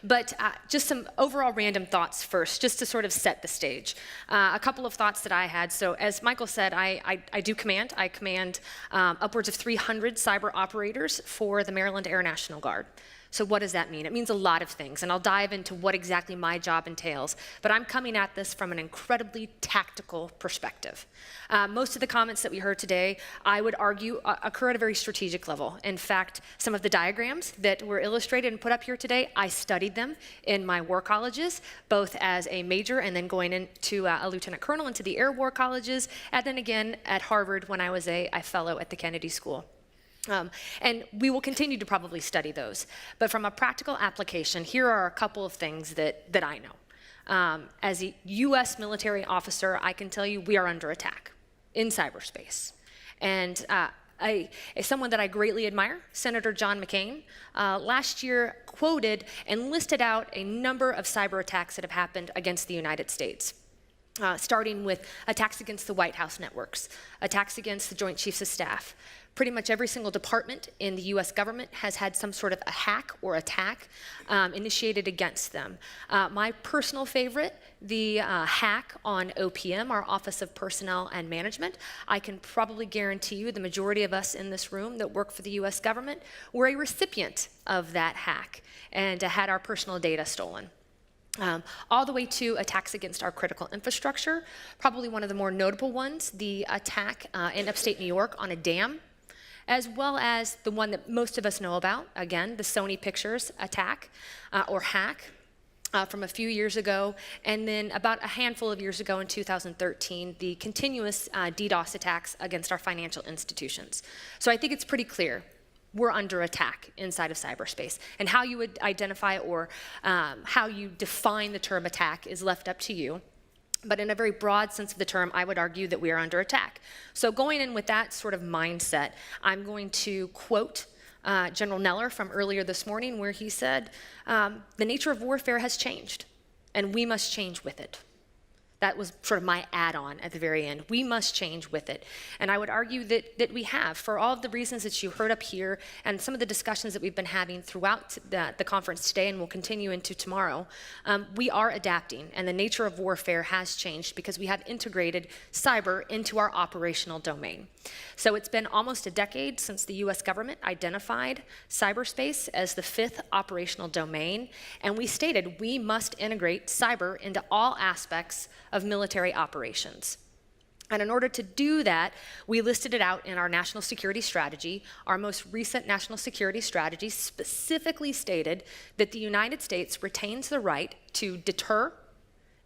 But just some overall random thoughts first, just to sort of set the stage. A couple of thoughts that I had. So as Michael said, I do command. I command upwards of 300 cyber operators for the Maryland Air National Guard. So what does that mean? It means a lot of things, and I'll dive into what exactly my job entails. But I'm coming at this from an incredibly tactical perspective. Most of the comments that we heard today, I would argue, occur at a very strategic level. In fact, some of the diagrams that were illustrated and put up here today, I studied them in my war colleges, both as a major and then going into a lieutenant colonel into the air war colleges, and then again at Harvard when I was a fellow at the Kennedy School. And we will continue to probably study those. But from a practical application, here are a couple of things that I know. As a U.S. military officer, I can tell you we are under attack in cyberspace. And someone that I greatly admire, Senator John McCain, last year quoted and listed out a number of cyber attacks that have happened against the United States. Starting with attacks against the White House networks, attacks against the Joint Chiefs of Staff. Pretty much every single department in the US government has had some sort of a hack or attack initiated against them. My personal favorite, the hack on OPM, our Office of Personnel and Management. I can probably guarantee you the majority of us in this room that work for the US government were a recipient of that hack and had our personal data stolen. all the way to attacks against our critical infrastructure. Probably one of the more notable ones, the attack in upstate New York on a dam, as well as the one that most of us know about, again, the Sony Pictures attack or hack from a few years ago, and then about a handful of years ago in 2013, the continuous DDoS attacks against our financial institutions. So I think it's pretty clear we're under attack inside of cyberspace. And how you would identify or how you define the term attack is left up to you. But in a very broad sense of the term, I would argue that we are under attack. So going in with that sort of mindset, I'm going to quote General Neller from earlier this morning, where he said, the nature of warfare has changed, and we must change with it. That was sort of my add-on at the very end. We must change with it. And I would argue that we have, for all of the reasons that you heard up here and some of the discussions that we've been having throughout the conference today and will continue into tomorrow, we are adapting, and the nature of warfare has changed because we have integrated cyber into our operational domain. So it's been almost a decade since the US government identified cyberspace as the 5th operational domain, and we stated we must integrate cyber into all aspects of military operations. And in order to do that, we listed it out in our national security strategy. Our most recent national security strategy specifically stated that the United States retains the right to deter,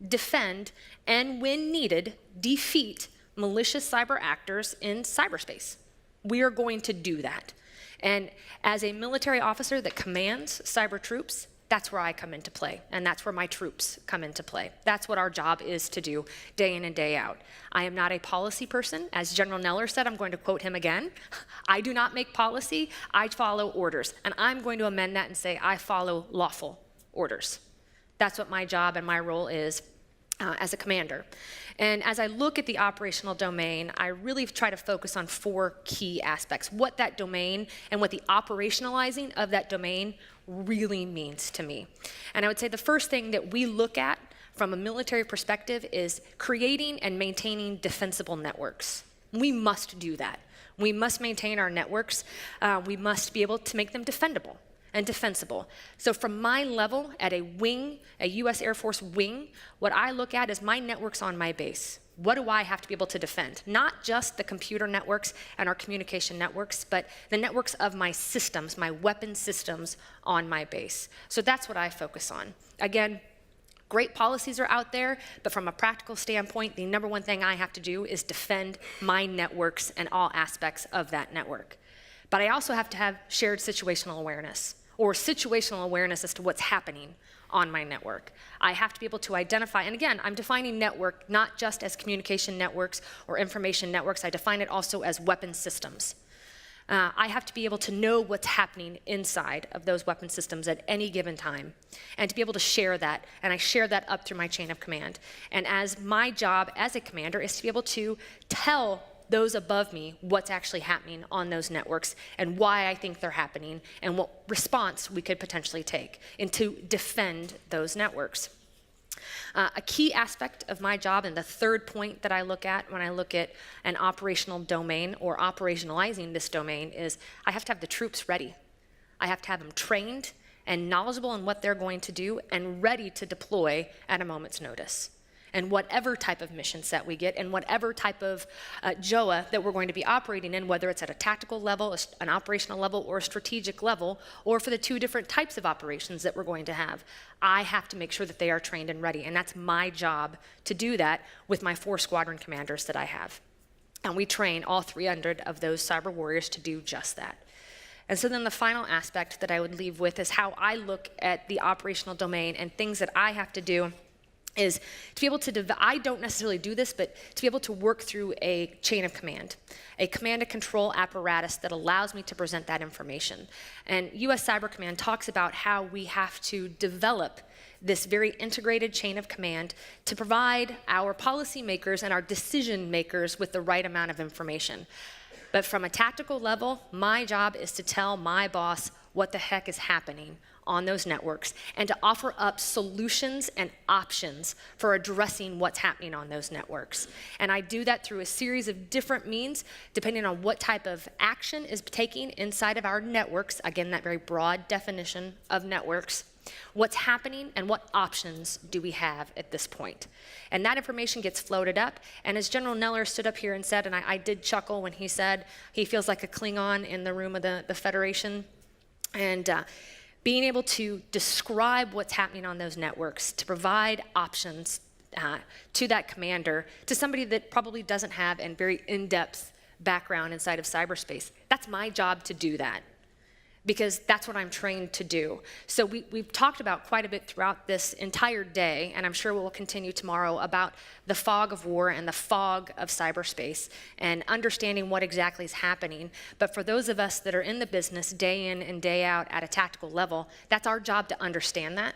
defend, and when needed, defeat malicious cyber actors in cyberspace. We are going to do that. And as a military officer that commands cyber troops, that's where I come into play, and that's where my troops come into play. That's what our job is to do day in and day out. I am not a policy person. As General Neller said, I'm going to quote him again, I do not make policy, I follow orders. And I'm going to amend that and say I follow lawful orders. That's what my job and my role is as a commander. And as I look at the operational domain, I really try to focus on 4 key aspects, what that domain and what the operationalizing of that domain really means to me. And I would say the first thing that we look at from a military perspective is creating and maintaining defensible networks. We must do that. We must maintain our networks. We must be able to make them defendable and defensible. So from my level at a wing, a US Air Force wing, what I look at is my networks on my base. What do I have to be able to defend? Not just the computer networks and our communication networks, but the networks of my systems, my weapon systems on my base. So that's what I focus on. Again, great policies are out there, but from a practical standpoint, the number one thing I have to do is defend my networks and all aspects of that network. But I also have to have shared situational awareness, or situational awareness as to what's happening on my network. I have to be able to identify, and again, I'm defining network not just as communication networks or information networks, I define it also as weapon systems. I have to be able to know what's happening inside of those weapon systems at any given time, and to be able to share that, and I share that up through my chain of command. And as my job as a commander is to be able to tell those above me what's actually happening on those networks and why I think they're happening and what response we could potentially take and to defend those networks. A key aspect of my job, and the third point that I look at when I look at an operational domain or operationalizing this domain, is I have to have the troops ready. I have to have them trained and knowledgeable in what they're going to do and ready to deploy at a moment's notice. And whatever type of mission set we get, and whatever type of JOA that we're going to be operating in, whether it's at a tactical level, an operational level, or a strategic level, or for the 2 different types of operations that we're going to have, I have to make sure that they are trained and ready. And that's my job to do that with my 4 squadron commanders that I have. And we train all 300 of those cyber warriors to do just that. And so then the final aspect that I would leave with is how I look at the operational domain and things that I have to do is to be able to, I don't necessarily do this, but to be able to work through a chain of command, a command and control apparatus that allows me to present that information. And US Cyber Command talks about how we have to develop this very integrated chain of command to provide our policymakers and our decision makers with the right amount of information. But from a tactical level, my job is to tell my boss what the heck is happening on those networks and to offer up solutions and options for addressing what's happening on those networks. And I do that through a series of different means, depending on what type of action is taking inside of our networks, again, that very broad definition of networks. What's happening and what options do we have at this point? And that information gets floated up. And as General Neller stood up here and said, and I did chuckle when he said he feels like a Klingon in the room of the Federation, and being able to describe what's happening on those networks, to provide options to that commander, to somebody that probably doesn't have a very in-depth background inside of cyberspace. That's my job to do that, because that's what I'm trained to do. So we've talked about quite a bit throughout this entire day, and I'm sure we'll continue tomorrow, about the fog of war and the fog of cyberspace and understanding what exactly is happening. But for those of us that are in the business day in and day out at a tactical level, that's our job to understand that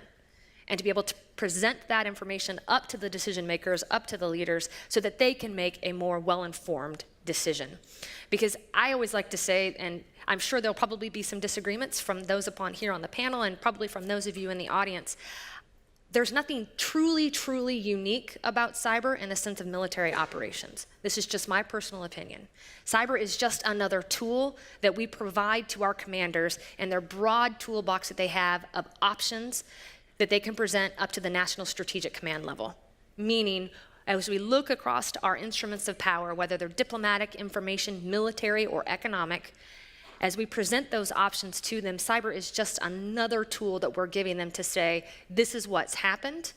and to be able to present that information up to the decision makers, up to the leaders, so that they can make a more well-informed decision. Because I always like to say, and I'm sure there'll probably be some disagreements from those upon here on the panel and probably from those of you in the audience, there's nothing truly, truly unique about cyber in the sense of military operations. This is just my personal opinion. Cyber is just another tool that we provide to our commanders and their broad toolbox that they have of options that they can present up to the National Strategic Command level. Meaning, as we look across our instruments of power, whether they're diplomatic, information, military, or economic, as we present those options to them, cyber is just another tool that we're giving them to say, this is what's happened,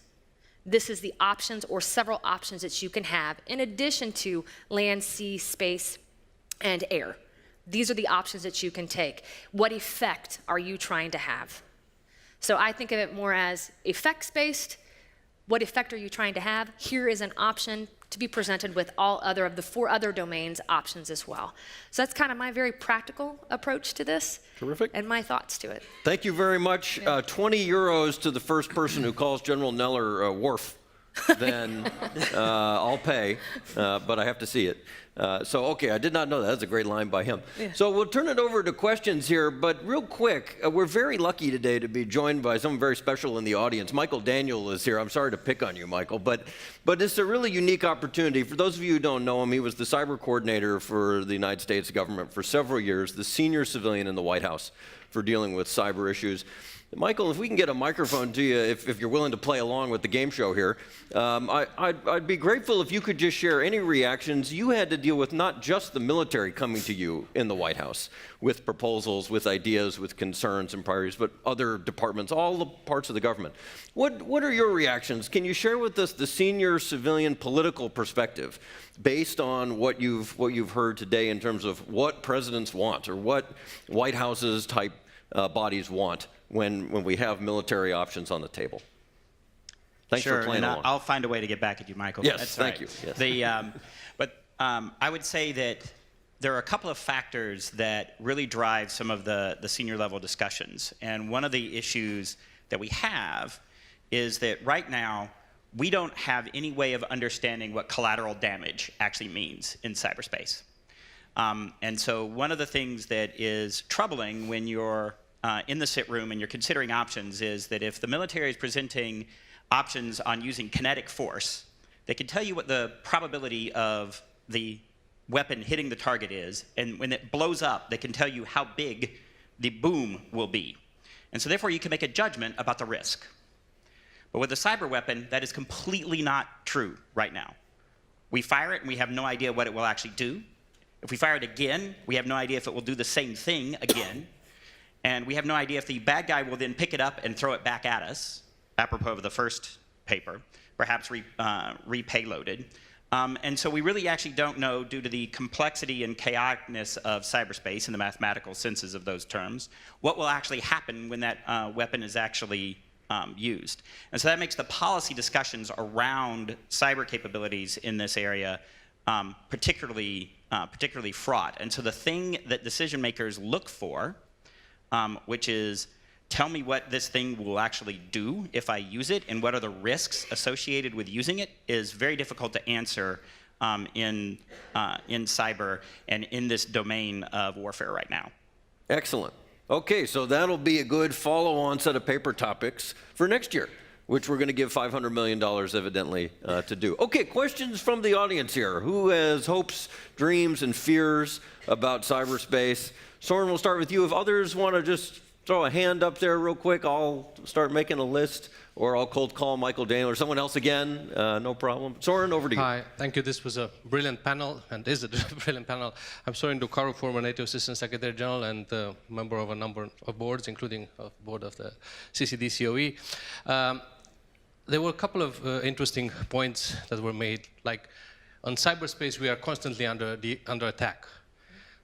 this is the options or several options that you can have, in addition to land, sea, space, and air. These are the options that you can take. What effect are you trying to have? So I think of it more as effects-based. What effect are you trying to have? Here is an option to be presented with all other of the 4 other domains options as well. So that's kind of my very practical approach to this. Terrific. And my thoughts to it. Thank you very much. 20 euros to the first person who calls General Neller Worf. Then I'll pay, but I have to see it. So, okay, I did not know that. That's a great line by him. Yeah. So we'll turn it over to questions here, but real quick, we're very lucky today to be joined by someone very special in the audience. Michael Daniel is here. I'm sorry to pick on you, Michael, but it's a really unique opportunity. For those of you who don't know him, he was the cyber coordinator for the United States government for several years, the senior civilian in the White House for dealing with cyber issues. Michael, if we can get a microphone to you, if you're willing to play along with the game show here, I'd be grateful if you could just share any reactions you had to deal with, not just the military coming to you in the White House with proposals, with ideas, with concerns and priorities, but other departments, all the parts of the government. What are your reactions? Can you share with us the senior civilian political perspective based on what you've heard today in terms of what presidents want or what White Houses type bodies want when we have military options on the table? Thanks for playing along. I'll find a way to get back at you, Michael. Yes, That's thank right. you. Yes. I would say that there are a couple of factors that really drive some of the senior level discussions. And one of the issues that we have is that right now, we don't have any way of understanding what collateral damage actually means in cyberspace. And so one of the things that is troubling when you're in the sit room and you're considering options is that if the military is presenting options on using kinetic force, they can tell you what the probability of the weapon hitting the target is, and when it blows up, they can tell you how big the boom will be. And so therefore, you can make a judgment about the risk. But with a cyber weapon, that is completely not true right now. We fire it, and we have no idea what it will actually do. If we fire it again, we have no idea if it will do the same thing again. And we have no idea if the bad guy will then pick it up and throw it back at us, apropos of the first paper, perhaps repayloaded. And so we really actually don't know, due to the complexity and chaoticness of cyberspace and the mathematical senses of those terms, what will actually happen when that weapon is actually used. And so that makes the policy discussions around cyber capabilities in this area particularly fraught. And so the thing that decision makers look for, which is, tell me what this thing will actually do if I use it and what are the risks associated with using it, is very difficult to answer in cyber and in this domain of warfare right now. Excellent. Okay, so that'll be a good follow-on set of paper topics for next year, which we're going to give $500 million evidently to do. Okay, questions from the audience here. Who has hopes, dreams, and fears about cyberspace? Soren, we'll start with you. If others want to just throw a hand up there real quick. I'll start making a list, or I'll cold call Michael Daniel or someone else again. No problem. Soren, over to you. Hi, thank you. This was a brilliant panel, and is a brilliant panel. I'm Soren Dukaru, former NATO Assistant Secretary General and member of a number of boards, including a board of the CCDCOE. There were a couple of interesting points that were made, like on cyberspace, we are constantly under attack.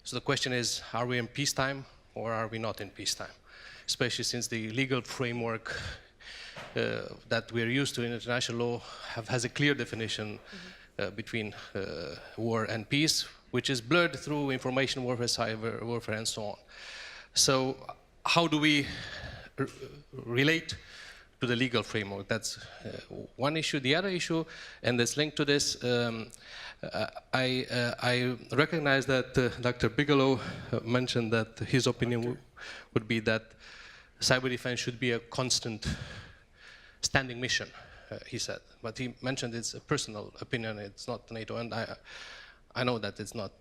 So the question is, are we in peacetime or are we not in peacetime? Especially since the legal framework that we're used to in international law has a clear definition between war and peace, which is blurred through information warfare, cyber warfare, and so on. So how do we relate to the legal framework? That's one issue. The other issue, and that's linked to this, I recognize that Dr. Bigelow mentioned that his opinion would be that cyber defense should be a constant standing mission, he said. But he mentioned it's a personal opinion, it's not NATO, and I know that it's not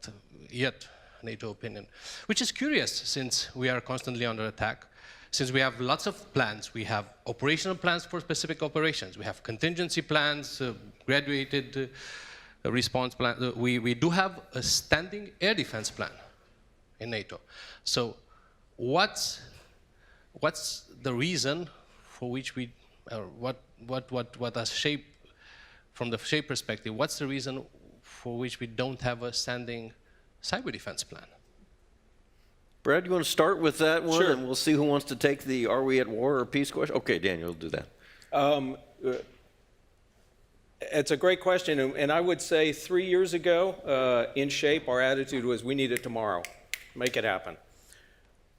yet a NATO opinion, which is curious since we are constantly under attack. Since we have lots of plans, we have operational plans for specific operations, we have contingency plans, graduated response plan. We do have a standing air defense plan in NATO. So what's the reason for which we, or what has shape, from the shape perspective, what's the reason for which we don't have a standing cyber defense plan? Brad, you want to start with that one, Sure. and we'll see who wants to take the are we at war or peace question? Okay, Daniel, do that. It's a great question, and I would say 3 years ago, in shape, our attitude was we need it tomorrow. Make it happen.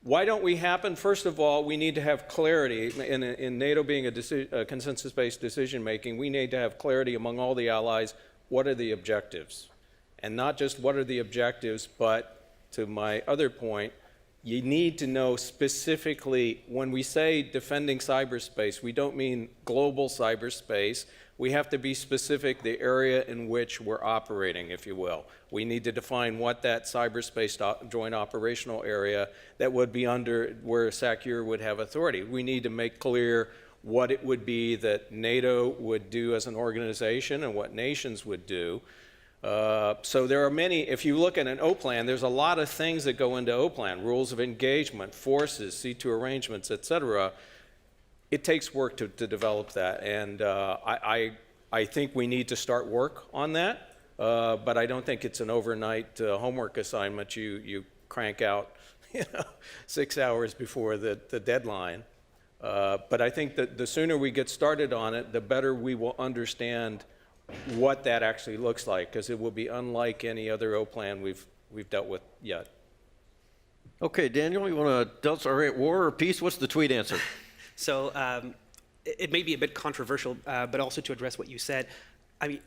Why don't we happen? First of all, we need to have clarity. In NATO being a consensus-based decision-making, we need to have clarity among all the allies. What are the objectives? And not just what are the objectives, but to my other point, you need to know specifically, when we say defending cyberspace, we don't mean global cyberspace. We have to be specific the area in which we're operating, if you will. We need to define what that cyberspace joint operational area that would be under where SACEUR would have authority. We need to make clear what it would be that NATO would do as an organization and what nations would do. So there are many, if you look at an O-plan, there's a lot of things that go into O-plan, rules of engagement, forces, C2 arrangements, et cetera. It takes work to develop that, and I think we need to start work on that, but I don't think it's an overnight homework assignment you crank out 6 hours before the deadline. But I think that the sooner we get started on it, the better we will understand what that actually looks like, because it will be unlike any other O-plan we've dealt with yet. Okay, Daniel, you want to tell us, are we at war or peace? What's the tweet answer? So it may be a bit controversial, but also to address what you said. I mean,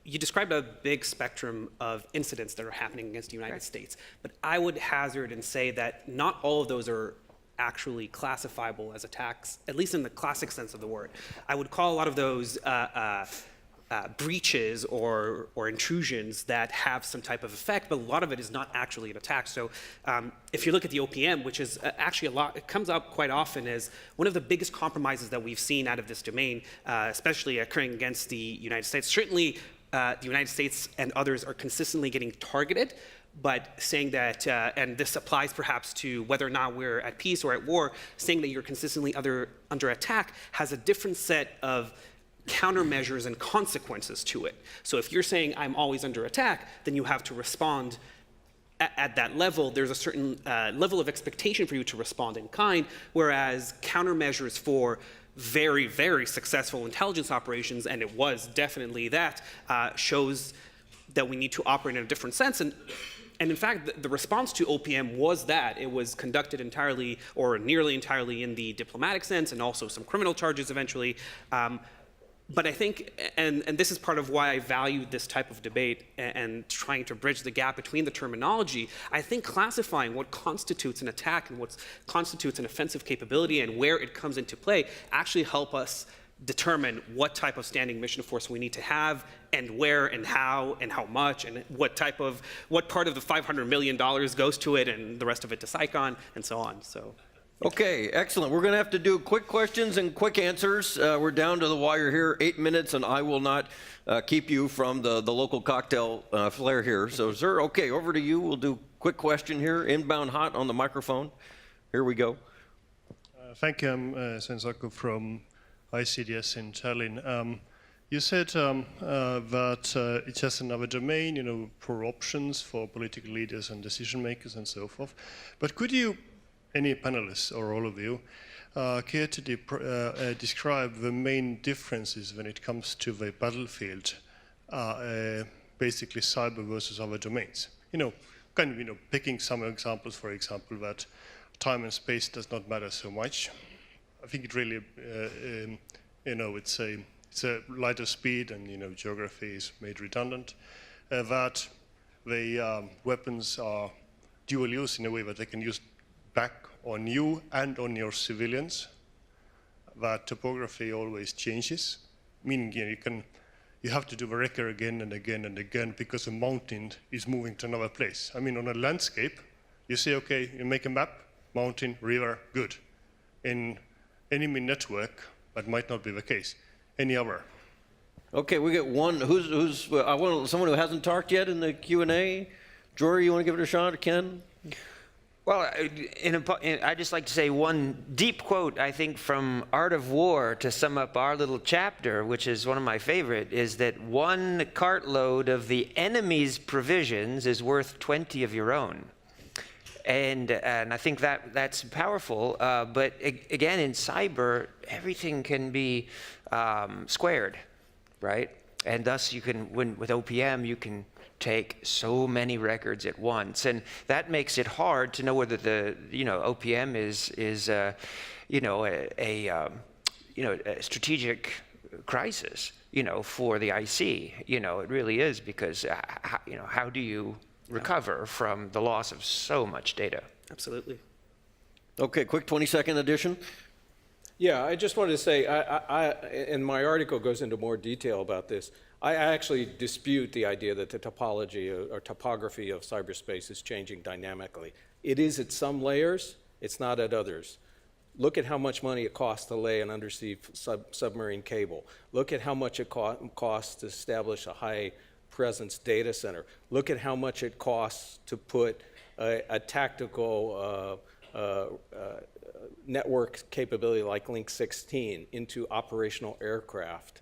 you described a big spectrum of incidents that are happening against the United States, but I would hazard and say that not all of those are actually classifiable as attacks, at least in the classic sense of the word. I would call a lot of those breaches or intrusions that have some type of effect, but a lot of it is not actually an attack. So if you look at the OPM, which is actually a lot, it comes up quite often as one of the biggest compromises that we've seen out of this domain, especially occurring against the United States. Certainly, the United States and others are consistently getting targeted, but saying that, and this applies perhaps to whether or not we're at peace or at war, saying that you're consistently under attack has a different set of countermeasures and consequences to it. So if you're saying I'm always under attack, then you have to respond at that level. There's a certain level of expectation for you to respond in kind, whereas countermeasures for very, very successful intelligence operations, and it was definitely that, shows that we need to operate in a different sense. And in fact, the response to OPM was that. It was conducted entirely or nearly entirely in the diplomatic sense, and also some criminal charges eventually. But I think, and this is part of why I value this type of debate and trying to bridge the gap between the terminology, I think classifying what constitutes an attack and what constitutes an offensive capability and where it comes into play actually help us determine what type of standing mission force we need to have and where and how much and what part of the $500 million goes to it and the rest of it to CyCon and so on. So Okay, excellent. We're going to have to do quick questions and quick answers. We're down to the wire here, 8 minutes, and I will not keep you from the local cocktail flair here. So, sir, okay, over to you. We'll do quick question here, inbound hot on the microphone. Here we go. Thank you. I'm Sensako from ICDS in Tallinn. You said that it's just another domain, for options for political leaders and decision makers and so forth. But could you, any panelists or all of you, care to describe the main differences when it comes to the battlefield, basically cyber versus other domains? Picking some examples, for example, that time and space does not matter so much. I think it really, it's a lighter speed, and geography is made redundant. That the weapons are dual use in a way that they can use back on you and on your civilians. That topography always changes, meaning you have to do the record again and again and again because the mountain is moving to another place. I mean, on a landscape, you say, okay, you make a map, mountain, river, good. In enemy network, that might not be the case. Any other? Okay, we get one. I want someone who hasn't talked yet in the Q&A. Jory, you want to give it a shot, or Ken? Well, I'd just like to say one deep quote, I think, from Art of War to sum up our little chapter, which is one of my favorite, is that one cartload of the enemy's provisions is worth 20 of your own. And I think that's powerful. But again, in cyber, everything can be squared, right? And thus, with OPM, you can take so many records at once, and that makes it hard to know whether the OPM is a strategic crisis for the IC. It really is, because how do you recover from the loss of so much data? Absolutely. Okay, quick 20-second addition. Yeah, I just wanted to say, and my article goes into more detail about this. I actually dispute the idea that the topology or topography of cyberspace is changing dynamically. It is at some layers, it's not at others. Look at how much money it costs to lay an undersea submarine cable. Look at how much it costs to establish a high presence data center. Look at how much it costs to put a tactical network capability like Link 16 into operational aircraft.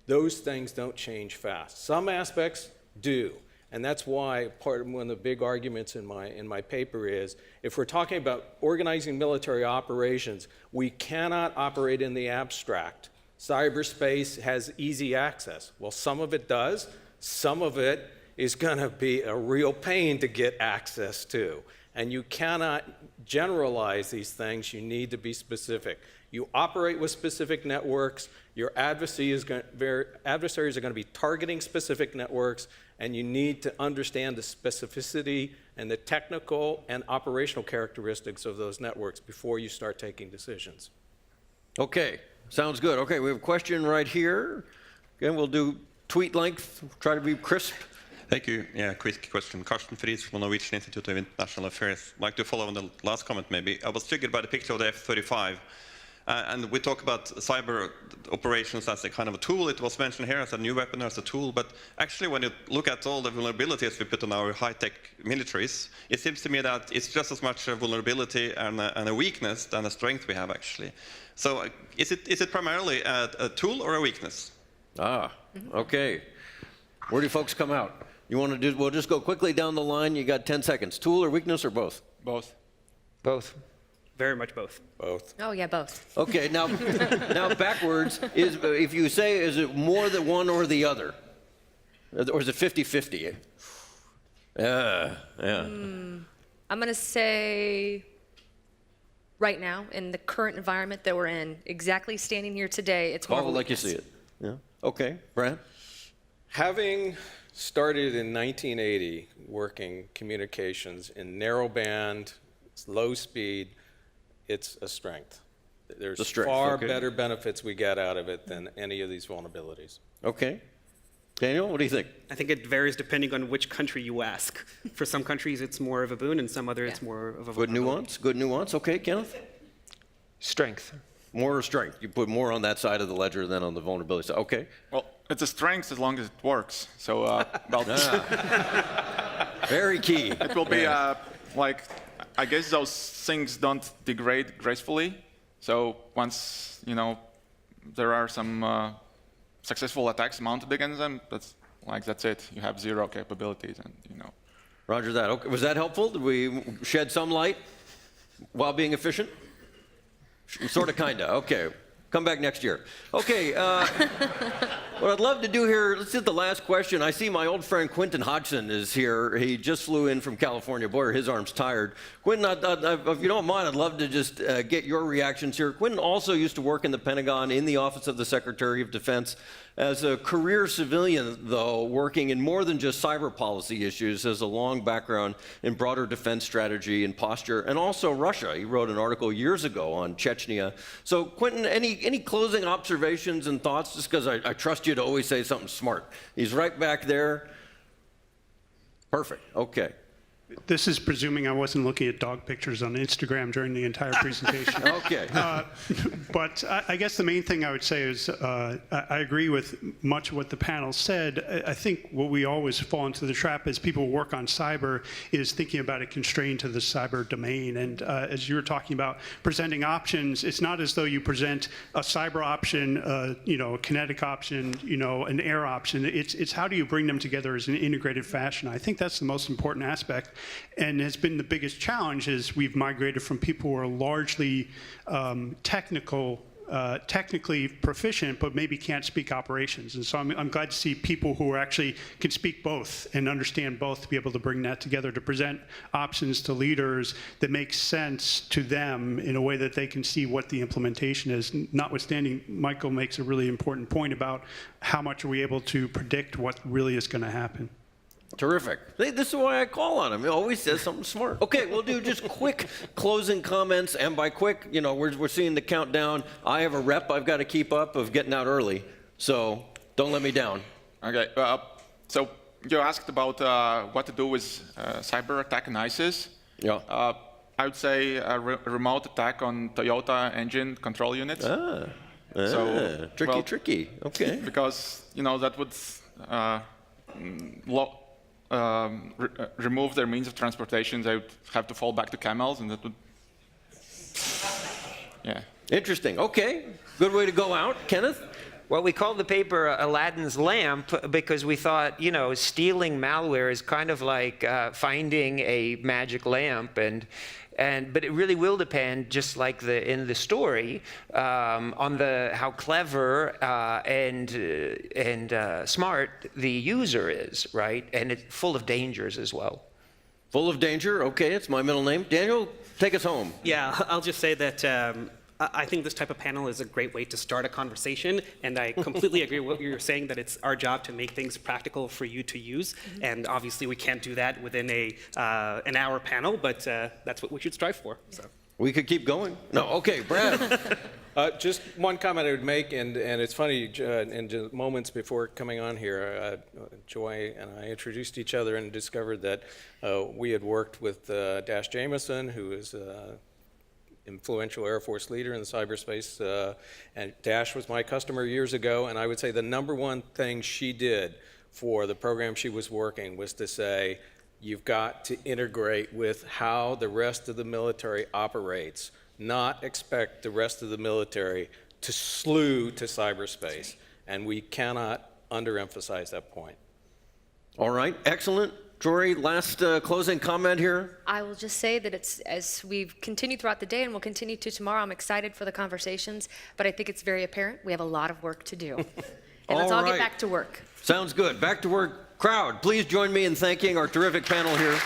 Those things don't change fast. Some aspects do, and that's why one of the big arguments in my paper is, if we're talking about organizing military operations, we cannot operate in the abstract. Cyberspace has easy access. Well, some of it does. Some of it is going to be a real pain to get access to. And you cannot generalize these things. You need to be specific. You operate with specific networks. Your adversaries are going to be targeting specific networks, and you need to understand the specificity and the technical and operational characteristics of those networks before you start taking decisions. Okay, sounds good. Okay, we have a question right here. Again, we'll do tweet length, try to be crisp. Thank you. Yeah, quick question. Carsten Fries from Norwegian Institute of International Affairs. I'd like to follow on the last comment, maybe. I was triggered by the picture of the F35. And we talk about cyber operations as a kind of a tool. It was mentioned here as a new weapon, as a tool. But actually, when you look at all the vulnerabilities we put on our high-tech militaries, it seems to me that it's just as much a vulnerability and a weakness than a strength we have, actually. So is it primarily a tool or a weakness? Okay. Where do folks come out? You want to do? We'll just go quickly down the line. You got 10 seconds. Tool or weakness, or both? Both. Both. Very much both. Both. Oh, yeah, both. Okay, now backwards, if you say, is it more the one or the other? Or is it 50-50? Yeah. I'm going to say right now, in the current environment that we're in, exactly standing here today, it's more of a Like you weakness. see it. Yeah. Okay, Brad? Having started in 1980 working communications in narrowband, low speed, it's a strength. There's far better benefits we get out of it than any of these vulnerabilities. Okay. Daniel, what do you think? I think it varies depending on which country you ask. For some countries, it's more of a boon, and some others, it's more of a Good nuance. Good nuance. Okay, Kenneth? Strength. More strength. You put more on that side of the ledger than on the vulnerability side. Okay. Well, it's a strength as long as it works. So, well, Very key. it will be like, I guess those things don't degrade gracefully. So once, you know, there are some successful attacks mounted against them, that's it. You have 0 capabilities, and you know. Roger that. Okay. Was that helpful? Did we shed some light while being efficient? Sort of, kind of. Okay. Come back next year. Okay. What I'd love to do here, let's hit the last question. I see my old friend Quentin Hodgson is here. He just flew in from California. Boy, his arm's tired. Quentin, if you don't mind, I'd love to just get your reactions here. Quentin also used to work in the Pentagon in the Office of the Secretary of Defense. As a career civilian, though, working in more than just cyber policy issues, has a long background in broader defense strategy and posture, and also Russia. He wrote an article years ago on Chechnya. So, Quentin, any closing observations and thoughts? Just because I trust you to always say something smart. He's right back there. Perfect. Okay. This is presuming I wasn't looking at dog pictures on Instagram during the entire presentation. Okay. But I guess the main thing I would say is I agree with much of what the panel said. I think what we always fall into the trap as people work on cyber is thinking about it constrained to the cyber domain. And as you were talking about presenting options, it's not as though you present a cyber option, a kinetic option, an air option. It's how do you bring them together as an integrated fashion. I think that's the most important aspect. And has been the biggest challenge is we've migrated from people who are largely technically proficient, but maybe can't speak operations. And so I'm glad to see people who actually can speak both and understand both to be able to bring that together, to present options to leaders that make sense to them in a way that they can see what the implementation is. Notwithstanding, Michael makes a really important point about how much are we able to predict what really is going to happen. Terrific. This is why I call on him. He always says something smart. Okay, we'll do just quick closing comments. And by quick, we're seeing the countdown. I have a rep I've got to keep up of getting out early. So don't let me down. Okay. So you asked about what to do with cyber attack on ISIS. Yeah. I would say a remote attack on Toyota engine control units. Tricky. Okay. Because, that would remove their means of transportation. They would have to fall back to camels, and that would, yeah. Interesting. Okay. Good way to go out. Kenneth? Well, we called the paper Aladdin's lamp because we thought, stealing malware is kind of like finding a magic lamp, but it really will depend, just like in the story, on how clever and smart the user is, right? And it's full of dangers as well. Full of danger. Okay, it's my middle name. Daniel, take us home. Yeah, I'll just say that I think this type of panel is a great way to start a conversation, and I completely agree with what you're saying, that it's our job to make things practical for you to use, and obviously we can't do that within an hour panel, but that's what we should strive for. So. We could keep going. No, okay, Brad. Just one comment I would make, and it's funny, in the moments before coming on here, Joy and I introduced each other and discovered that we had worked with Dash Jameson, who is influential Air Force leader in the cyberspace, and Dash was my customer years ago, and I would say the number one thing she did for the program she was working was to say, you've got to integrate with how the rest of the military operates, not expect the rest of the military to slew to cyberspace, and we cannot underemphasize that point. All right, excellent. Jory, last closing comment here. I will just say that as we've continued throughout the day and we'll continue to tomorrow, I'm excited for the conversations, but I think it's very apparent we have a lot of work to do. And let's all get back to work. Sounds good. Back to work. Crowd, please join me in thanking our terrific panel here.